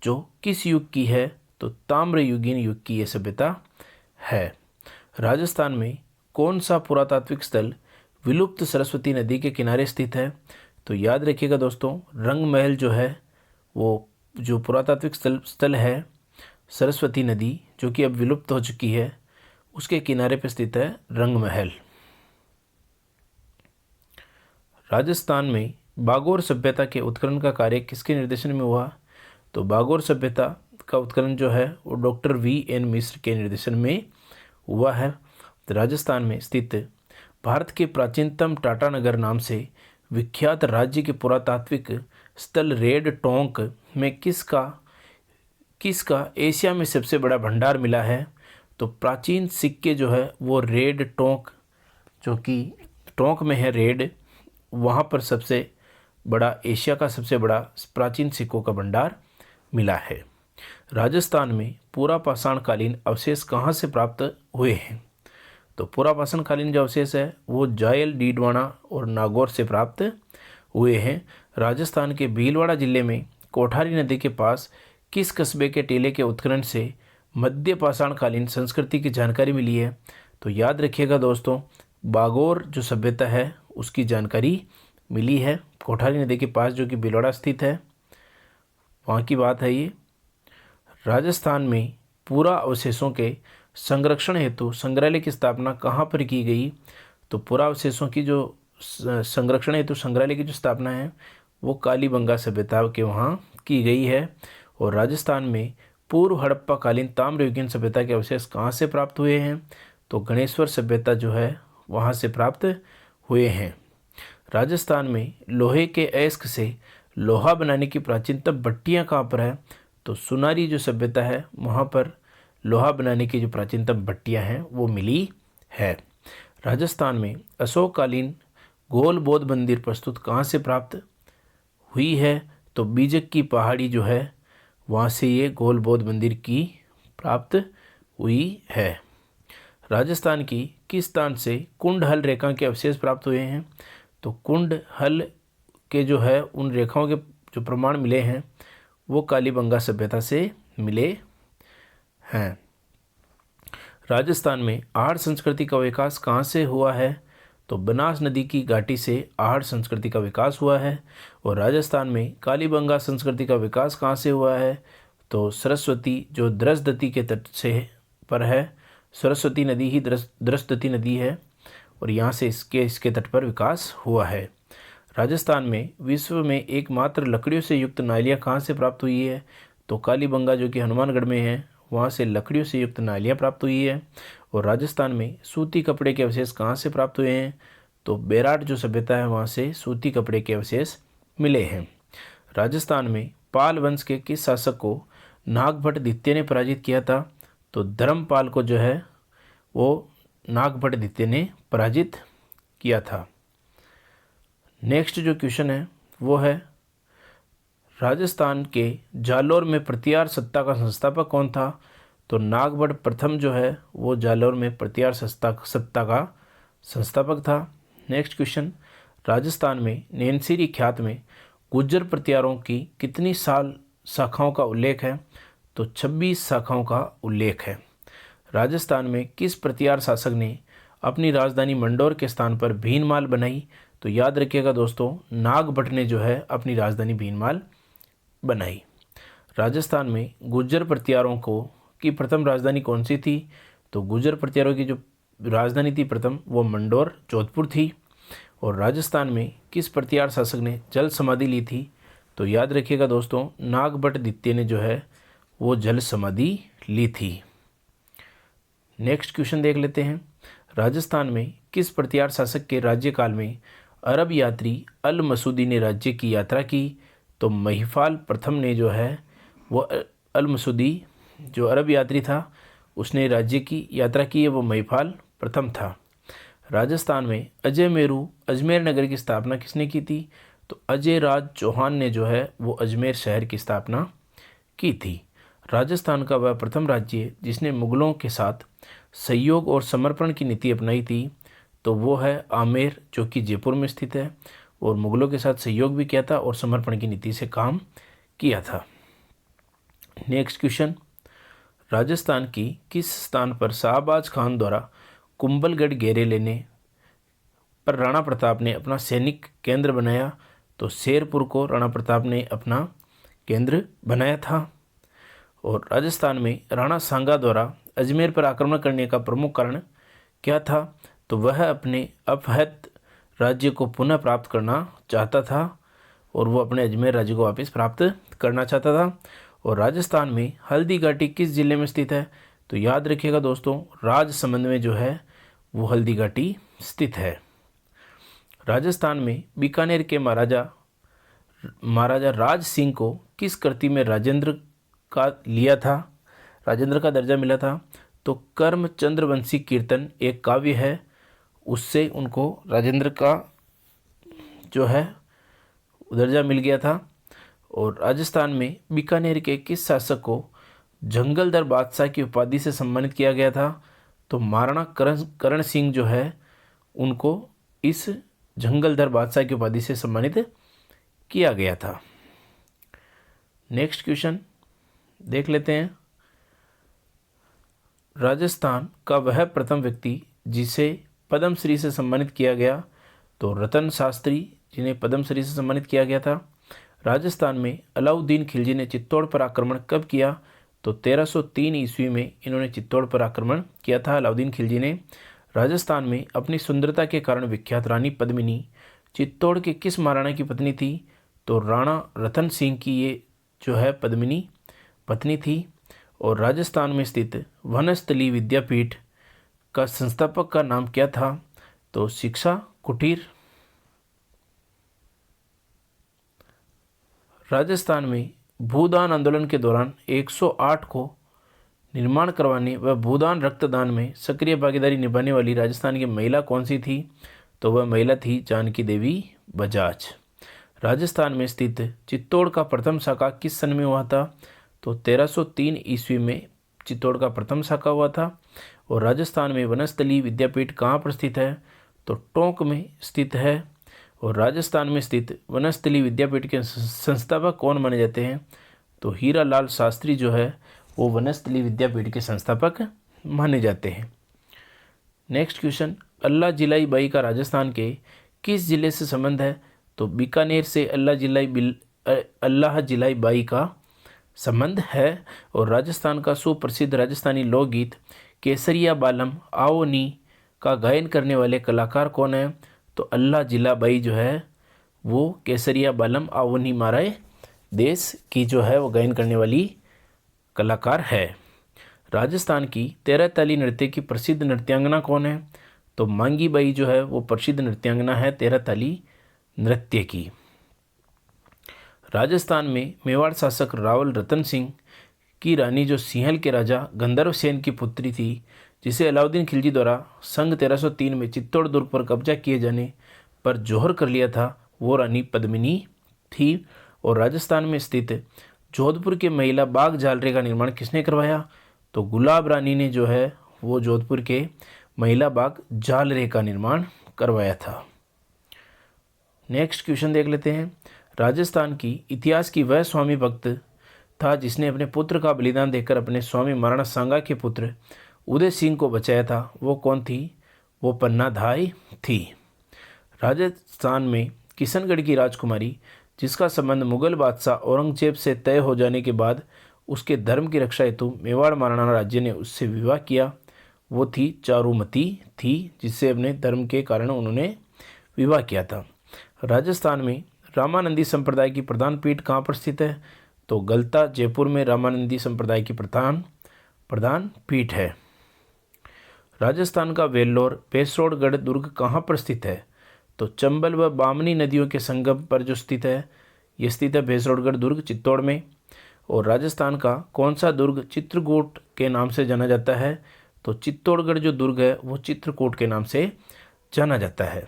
जो किस युग की है? तो ताम्रयुगीन युग की यह सभ्यता है। राजस्थान में कौन सा पुरातात्विक स्थल विलुप्त सरस्वती नदी के किनारे स्थित है? तो याद रखिएगा दोस्तों, रंग महल जो है वो जो पुरातात्विक स्थल है सरस्वती नदी जो कि अब विलुप्त हो चुकी है उसके किनारे पर स्थित है रंग महल। राजस्थान में बागोर सभ्यता के उत्खनन का कार्य किसके निर्देशन में हुआ? तो बागोर सभ्यता का उत्खनन जो है वो डॉक्टर VN मिश्र के निर्देशन में हुआ है। राजस्थान में स्थित भारत के प्राचीनतम टाटानगर नाम से विख्यात राज्य के पुरातात्विक स्थल रेड टोंक में किसका एशिया में सबसे बड़ा भंडार मिला है? तो प्राचीन सिक्के जो है वो रेड टोंक जो कि टोंक में है रेड, वहाँ पर सबसे बड़ा एशिया का सबसे बड़ा प्राचीन सिक्कों का भंडार मिला है। राजस्थान में पुरापाषाणकालीन अवशेष कहाँ से प्राप्त हुए हैं? तो पुरापाषाणकालीन जो अवशेष है वो जायल, डीडवाना और नागौर से प्राप्त हुए हैं। राजस्थान के भीलवाड़ा जिले में कोठारी नदी के पास किस कस्बे के टीले के उत्खनन से मध्य पाषाणकालीन संस्कृति की जानकारी मिली है? तो याद रखिएगा दोस्तों, बागोर जो सभ्यता है उसकी जानकारी मिली है कोठारी नदी के पास जो कि भीलवाड़ा स्थित है, वहाँ की बात है ये। राजस्थान में पूरा अवशेषों के संरक्षण हेतु संग्रहालय की स्थापना कहाँ पर की गई? तो पूरा अवशेषों की जो संरक्षण हेतु संग्रहालय की जो स्थापना है वो कालीबंगा सभ्यता के वहाँ की गई है। और राजस्थान में पूर्व हड़प्पा कालीन ताम्रयुगीन सभ्यता के अवशेष कहाँ से प्राप्त हुए हैं? तो गणेश्वर सभ्यता जो है वहाँ से प्राप्त हुए हैं। राजस्थान में लोहे के अयस्क से लोहा बनाने की प्राचीनतम भट्टियाँ कहाँ पर है? तो सुनारी जो सभ्यता है वहाँ पर लोहा बनाने की जो प्राचीनतम भट्टियाँ हैं वो मिली है। राजस्थान में अशोककालीन गोल बौद्ध मंदिर प्रस्तुत कहाँ से प्राप्त हुई है? तो बीजक की पहाड़ी जो है वहाँ से ये गोल बौद्ध मंदिर की प्राप्त हुई है। राजस्थान की किस स्थान से कुंडहल रेखा के अवशेष प्राप्त हुए हैं? तो कुंडहल के जो है उन रेखाओं के जो प्रमाण मिले हैं वो कालीबंगा सभ्यता से मिले हैं। राजस्थान में आहड़ संस्कृति का विकास कहाँ से हुआ है? तो बनास नदी की घाटी से आहड़ संस्कृति का विकास हुआ है। और राजस्थान में कालीबंगा संस्कृति का विकास कहाँ से हुआ है? तो सरस्वती जो द्रसदती के तट से पर है, सरस्वती नदी ही द्रसदती नदी है और यहाँ से इसके तट पर विकास हुआ है। राजस्थान में विश्व में एकमात्र लकड़ियों से युक्त नालियाँ कहाँ से प्राप्त हुई है? तो कालीबंगा जो कि हनुमानगढ़ में है वहाँ से लकड़ियों से युक्त नालियाँ प्राप्त हुई है। और राजस्थान में सूती कपड़े के अवशेष कहाँ से प्राप्त हुए हैं? तो बेराट जो सभ्यता है वहाँ से सूती कपड़े के अवशेष मिले हैं। राजस्थान में पाल वंश के किस शासक को नागभट्ट द्वितीय ने पराजित किया था? तो धर्मपाल को जो है वो नागभट्ट द्वितीय ने पराजित किया था। नेक्स्ट जो क्वेश्चन है वो है राजस्थान के जालौर में प्रतिहार सत्ता का संस्थापक कौन था? तो नागभट्ट प्रथम जो है वो जालौर में प्रतिहार सत्ता का संस्थापक था। नेक्स्ट क्वेश्चन, राजस्थान में नैनसिरी ख्यात में गुज्जर प्रतिहारों की कितनी शाखाओं का उल्लेख है? तो 26 शाखाओं का उल्लेख है। राजस्थान में किस प्रतिहार शासक ने अपनी राजधानी मंडौर के स्थान पर भीनमाल बनाई? तो याद रखिएगा दोस्तों, नागभट्ट ने जो है अपनी राजधानी भीनमाल बनाई। राजस्थान में गुज्जर प्रतिहारों की प्रथम राजधानी कौन सी थी? तो गुज्जर प्रतिहारों की जो राजधानी थी प्रथम वो मंडौर जोधपुर थी। और राजस्थान में किस प्रतिहार शासक ने जल समाधि ली थी? तो याद रखिएगा दोस्तों, नागभट्ट द्वितीय ने जो है वो जल समाधि ली थी। नेक्स्ट क्वेश्चन देख लेते हैं, राजस्थान में किस प्रतिहार शासक के राज्यकाल में अरब यात्री अल मसूदी ने राज्य की यात्रा की? तो महिपाल प्रथम ने जो है वो अल मसूदी जो अरब यात्री था उसने राज्य की यात्रा की है, वो महिपाल प्रथम था। राजस्थान में अजय मेरू अजमेर नगर की स्थापना किसने की थी? तो अजय राज चौहान ने जो है वो अजमेर शहर की स्थापना की थी। राजस्थान का वह प्रथम राज्य जिसने मुगलों के साथ सहयोग और समर्पण की नीति अपनाई थी तो वो है आमेर जो कि जयपुर में स्थित है, और मुगलों के साथ सहयोग भी किया था और समर्पण की नीति से काम किया था। नेक्स्ट क्वेश्चन, राजस्थान की किस स्थान पर शाहबाज खान द्वारा कुंभलगढ़ घेरे लेने पर राणा प्रताप ने अपना सैनिक केंद्र बनाया? तो शेरपुर को राणा प्रताप ने अपना केंद्र बनाया था। और राजस्थान में राणा सांगा द्वारा अजमेर पर आक्रमण करने का प्रमुख कारण क्या था? तो वह अपने अपहृत राज्य को पुनः प्राप्त करना चाहता था और वो अपने अजमेर राज्य को वापस प्राप्त करना चाहता था। और राजस्थान में हल्दी घाटी किस जिले में स्थित है? तो याद रखिएगा दोस्तों, राजसमंद में जो है वो हल्दी घाटी स्थित है। राजस्थान में बीकानेर के महाराजा राज सिंह को किस कृति में राजेंद्र का दर्जा मिला था? तो कर्मचंद्रवंशी कीर्तन एक काव्य है, उससे उनको राजेंद्र का जो है दर्जा मिल गया था। और राजस्थान में बीकानेर के किस शासक को जंगलदर बादशाह की उपाधि से सम्मानित किया गया था? तो महाराणा करण सिंह जो है उनको इस जंगलदर बादशाह की उपाधि से सम्मानित किया गया था। नेक्स्ट क्वेश्चन देख लेते हैं, राजस्थान का वह प्रथम व्यक्ति जिसे पद्मश्री से सम्मानित किया गया? तो रतन शास्त्री जिन्हें पद्मश्री से सम्मानित किया गया था। राजस्थान में अलाउद्दीन खिलजी ने चित्तौड़ पर आक्रमण कब किया? तो 1303 ईस्वी में इन्होंने चित्तौड़ पर आक्रमण किया था अलाउद्दीन खिलजी ने। राजस्थान में अपनी सुंदरता के कारण विख्यात रानी पद्मिनी चित्तौड़ के किस महाराणा की पत्नी थी? तो राणा रतन सिंह की ये जो है पद्मिनी पत्नी थी। और राजस्थान में स्थित वनस्थली विद्यापीठ का संस्थापक का नाम क्या था? तो शिक्षा कुटीर। राजस्थान में भूदान आंदोलन के दौरान 108 को निर्माण करवाने व भूदान रक्तदान में सक्रिय भागीदारी निभाने वाली राजस्थान की महिला कौन सी थी? तो वह महिला थी जानकी देवी बजाज। राजस्थान में स्थित चित्तौड़ का प्रथम शाखा किस सन में हुआ था? तो 1303 ईस्वी में चित्तौड़ का प्रथम शाखा हुआ था। और राजस्थान में वनस्थली विद्यापीठ कहाँ पर स्थित है? तो टोंक में स्थित है। और राजस्थान में स्थित वनस्थली विद्यापीठ के संस्थापक कौन माने जाते हैं? तो हीरा लाल शास्त्री जो है वो वनस्थली विद्यापीठ के संस्थापक माने जाते हैं। नेक्स्ट क्वेश्चन, अल्लाह जिलाई बाई का राजस्थान के किस जिले से संबंध है? तो बीकानेर से अल्लाह जिलाई बाई का संबंध है। और राजस्थान का सुप्रसिद्ध राजस्थानी लोकगीत केसरिया बालम आओ नी का गायन करने वाले कलाकार कौन है? तो अल्लाह जिला बाई जो है वो केसरिया बालम आओ नी माराए देश की जो है वो गायन करने वाली कलाकार है। राजस्थान की 13 ताली नृत्य की प्रसिद्ध नृत्यांगना कौन है? तो मांगी बाई जो है वो प्रसिद्ध नृत्यांगना है 13 ताली नृत्य की। राजस्थान में मेवाड़ शासक रावल रतन सिंह की रानी जो सिंहल के राजा गंधर्व सेन की पुत्री थी, जिसे अलाउद्दीन खिलजी द्वारा संग 1303 में चित्तौड़ दुर्ग पर कब्जा किए जाने पर जोहर कर लिया था, वो रानी पद्मिनी थी। और राजस्थान में स्थित जोधपुर के महिला बाग जालरे का निर्माण किसने करवाया? तो गुलाब रानी ने जो है वो जोधपुर के महिला बाग जालरे का निर्माण करवाया था। नेक्स्ट क्वेश्चन देख लेते हैं। राजस्थान की इतिहास की वह स्वामी भक्त था जिसने अपने पुत्र का बलिदान देकर अपने स्वामी महाराणा सांगा के पुत्र उदय सिंह को बचाया था, वो कौन थी? वो पन्ना धाई थी। राजस्थान में किशनगढ़ की राजकुमारी जिसका संबंध मुगल बादशाह औरंगजेब से तय हो जाने के बाद उसके धर्म की रक्षा हेतु मेवाड़ महाराणा राज्य ने उससे विवाह किया, वो थी चारुमती थी, जिससे अपने धर्म के कारण उन्होंने विवाह किया था। राजस्थान में रामानंदी संप्रदाय की प्रधान पीठ कहाँ पर स्थित है? तो गलता जयपुर में रामानंदी संप्रदाय की प्रधान पीठ है। राजस्थान का वेल्लोर बेसरोडगढ़ दुर्ग कहाँ पर स्थित है? तो चंबल व बामनी नदियों के संगम पर जो स्थित है, ये स्थित है बेसरोडगढ़ दुर्ग चित्तौड़ में। और राजस्थान का कौन सा दुर्ग चित्रकूट के नाम से जाना जाता है? तो चित्तौड़गढ़ जो दुर्ग है वो चित्रकूट के नाम से जाना जाता है।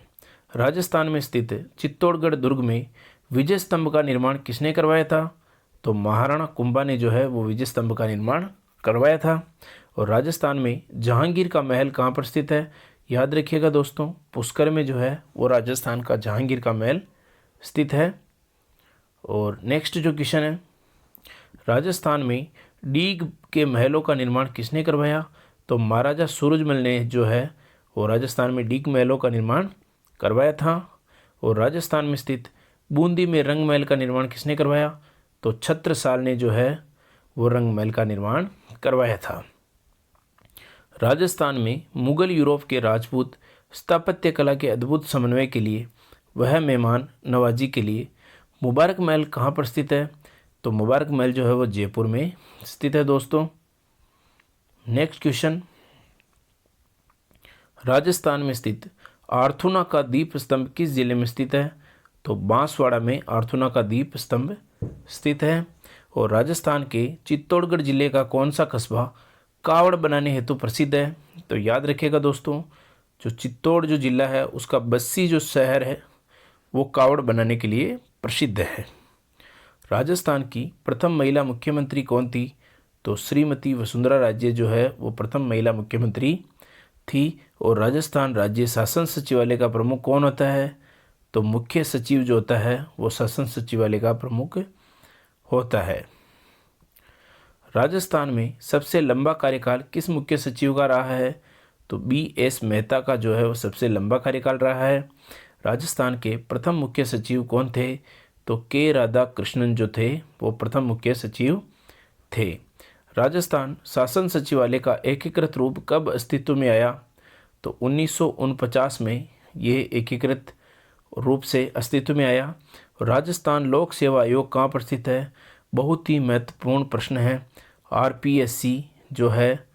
राजस्थान में स्थित चित्तौड़गढ़ दुर्ग में विजय स्तंभ का निर्माण किसने करवाया था? तो महाराणा कुंभा ने जो है वो विजय स्तंभ का निर्माण करवाया था। और राजस्थान में जहांगीर का महल कहाँ पर स्थित है? याद रखिएगा दोस्तों, पुष्कर में जो है वो राजस्थान का जहांगीर का महल स्थित है। और नेक्स्ट जो क्वेश्चन है, राजस्थान में डीग के महलों का निर्माण किसने करवाया? तो महाराजा सूरजमल ने जो है वो राजस्थान में डीग महलों का निर्माण करवाया था। और राजस्थान में स्थित बूंदी में रंग महल का निर्माण किसने करवाया? तो छत्रसाल ने जो है वो रंग महल का निर्माण करवाया था। राजस्थान में मुगल यूरोप के राजपूत स्थापत्य कला के अद्भुत समन्वय के लिए वह मेहमान नवाजी के लिए मुबारक महल कहाँ पर स्थित है? तो मुबारक महल जो है वो जयपुर में स्थित है दोस्तों। नेक्स्ट क्वेश्चन, राजस्थान में स्थित आर्थुना का दीप स्तंभ किस जिले में स्थित है? तो बांसवाड़ा में आर्थुना का दीप स्तंभ स्थित है। और राजस्थान के चित्तौड़गढ़ जिले का कौन सा कस्बा कावड़ बनाने हेतु प्रसिद्ध है? तो याद रखिएगा दोस्तों, जो चित्तौड़ जो जिला है उसका बस्सी जो शहर है वो कावड़ बनाने के लिए प्रसिद्ध है। राजस्थान की प्रथम महिला मुख्यमंत्री कौन थी? तो श्रीमती वसुंधरा राजे जो है वो प्रथम महिला मुख्यमंत्री थी। और राजस्थान राज्य शासन सचिवालय का प्रमुख कौन होता है? तो मुख्य सचिव जो होता है वो शासन सचिवालय का प्रमुख होता है। राजस्थान में सबसे लंबा कार्यकाल किस मुख्य सचिव का रहा है? तो BS मेहता का जो है वो सबसे लंबा कार्यकाल रहा है। राजस्थान के प्रथम मुख्य सचिव कौन थे? तो K राधाकृष्णन जो थे वो प्रथम मुख्य सचिव थे। राजस्थान शासन सचिवालय का एकीकृत रूप कब अस्तित्व में आया? तो 1949 में ये एकीकृत रूप से अस्तित्व में आया। राजस्थान लोक सेवा आयोग कहाँ पर स्थित है? बहुत ही महत्वपूर्ण प्रश्न है। RPSC जो है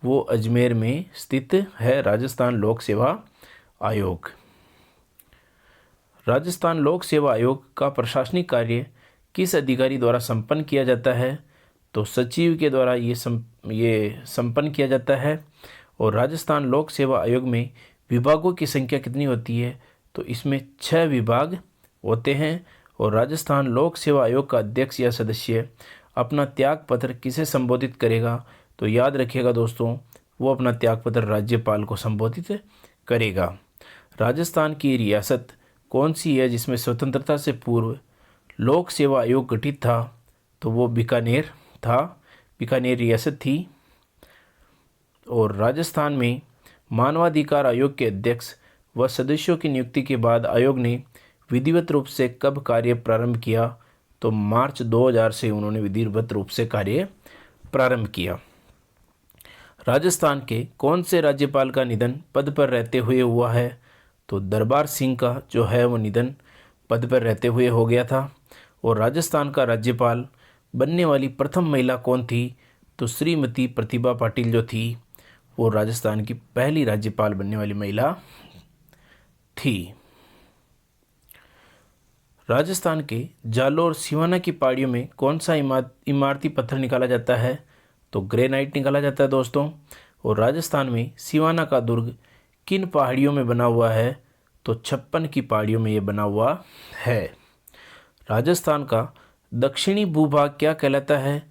वो अजमेर में स्थित है राजस्थान लोक सेवा आयोग। राजस्थान लोक सेवा आयोग का प्रशासनिक कार्य किस अधिकारी द्वारा संपन्न किया जाता है? तो सचिव के द्वारा ये संपन्न किया जाता है। और राजस्थान लोक सेवा आयोग में विभागों की संख्या कितनी होती है? तो इसमें 6 विभाग होते हैं। और राजस्थान लोक सेवा आयोग का अध्यक्ष या सदस्य अपना त्यागपत्र किसे संबोधित करेगा? तो याद रखिएगा दोस्तों, वो अपना त्यागपत्र राज्यपाल को संबोधित करेगा। राजस्थान की रियासत कौन सी है जिसमें स्वतंत्रता से पूर्व लोक सेवा आयोग गठित था? तो वो बीकानेर था, बीकानेर रियासत थी। और राजस्थान में मानवाधिकार आयोग के अध्यक्ष व सदस्यों की नियुक्ति के बाद आयोग ने विधिवत रूप से कब कार्य प्रारंभ किया? तो मार्च 2000 से उन्होंने विधिवत रूप से कार्य प्रारंभ किया। राजस्थान के कौन से राज्यपाल का निधन पद पर रहते हुए हुआ है? तो दरबार सिंह का जो है वो निधन पद पर रहते हुए हो गया था। और राजस्थान का राज्यपाल बनने वाली प्रथम महिला कौन थी? तो श्रीमती प्रतिभा पाटिल जो थी वो राजस्थान की पहली राज्यपाल बनने वाली महिला थी। राजस्थान के जालोर और सिवाना की पहाड़ियों में कौन सा इमारती पत्थर निकाला जाता है? तो ग्रेनाइट निकाला जाता है दोस्तों। और राजस्थान में सिवाना का दुर्ग किन पहाड़ियों में बना हुआ है? तो 56 की पहाड़ियों में ये बना हुआ है। राजस्थान का दक्षिणी भूभाग क्या कहलाता है?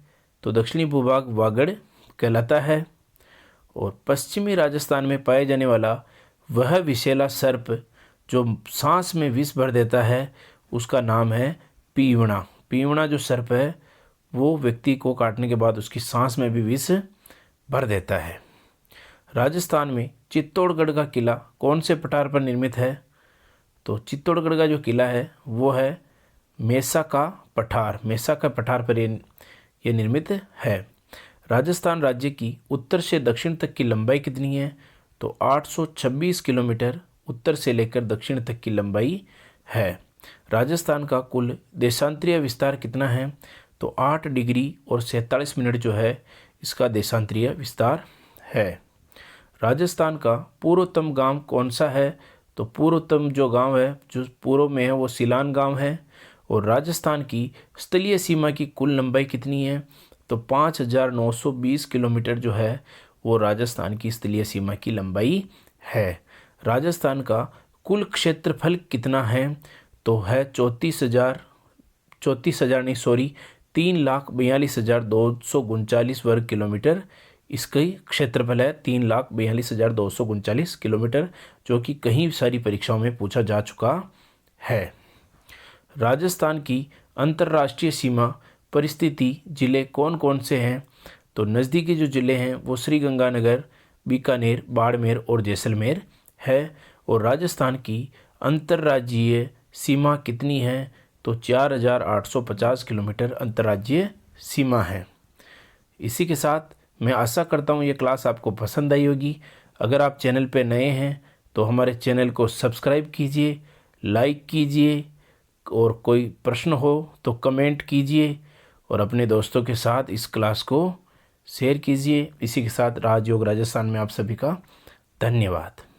तो दक्षिणी भूभाग वागड़ कहलाता है। और पश्चिमी राजस्थान में पाए जाने वाला वह विषैला सर्प जो सांस में विष भर देता है उसका नाम है पीवणा। पीवणा जो सर्प है वो व्यक्ति को काटने के बाद उसकी सांस में भी विष भर देता है। राजस्थान में चित्तौड़गढ़ का किला कौन से पठार पर निर्मित है? तो चित्तौड़गढ़ का जो किला है वो है मेसा का पठार, मेसा का पठार पर ये निर्मित है। राजस्थान राज्य की उत्तर से दक्षिण तक की लंबाई कितनी है? तो 826 किलोमीटर उत्तर से लेकर दक्षिण तक की लंबाई है। राजस्थान का कुल देशांतरीय विस्तार कितना है? तो 8 डिग्री और 47 मिनट जो है इसका देशांतरीय विस्तार है। राजस्थान का पूर्वोत्तम गांव कौन सा है? तो पूर्वोत्तम जो गांव है जो पूर्व में है वो सिलान गांव है। और राजस्थान की स्थलीय सीमा की कुल लंबाई कितनी है? तो 5920 किलोमीटर जो है वो राजस्थान की स्थलीय सीमा की लंबाई है। राजस्थान का कुल क्षेत्रफल कितना है? तो है 3,42,239 वर्ग किलोमीटर इसका क्षेत्रफल है। 3,42,239 किलोमीटर, जो कि कई सारी परीक्षाओं में पूछा जा चुका है। राजस्थान की अंतर्राष्ट्रीय सीमा परिस्थिति जिले कौन कौन से हैं? तो नज़दीकी जो ज़िले हैं वो श्रीगंगानगर, बीकानेर, बाड़मेर और जैसलमेर है। और राजस्थान की अंतर्राज्यीय सीमा कितनी है? तो 4,850 किलोमीटर अंतर्राज्यीय सीमा है। इसी के साथ मैं आशा करता हूँ ये क्लास आपको पसंद आई होगी। अगर आप चैनल पे नए हैं तो हमारे चैनल को सब्सक्राइब कीजिए, लाइक कीजिए, और कोई प्रश्न हो तो कमेंट कीजिए और अपने दोस्तों के साथ इस क्लास को शेयर कीजिए। इसी के साथ राजयोग राजस्थान में आप सभी का धन्यवाद।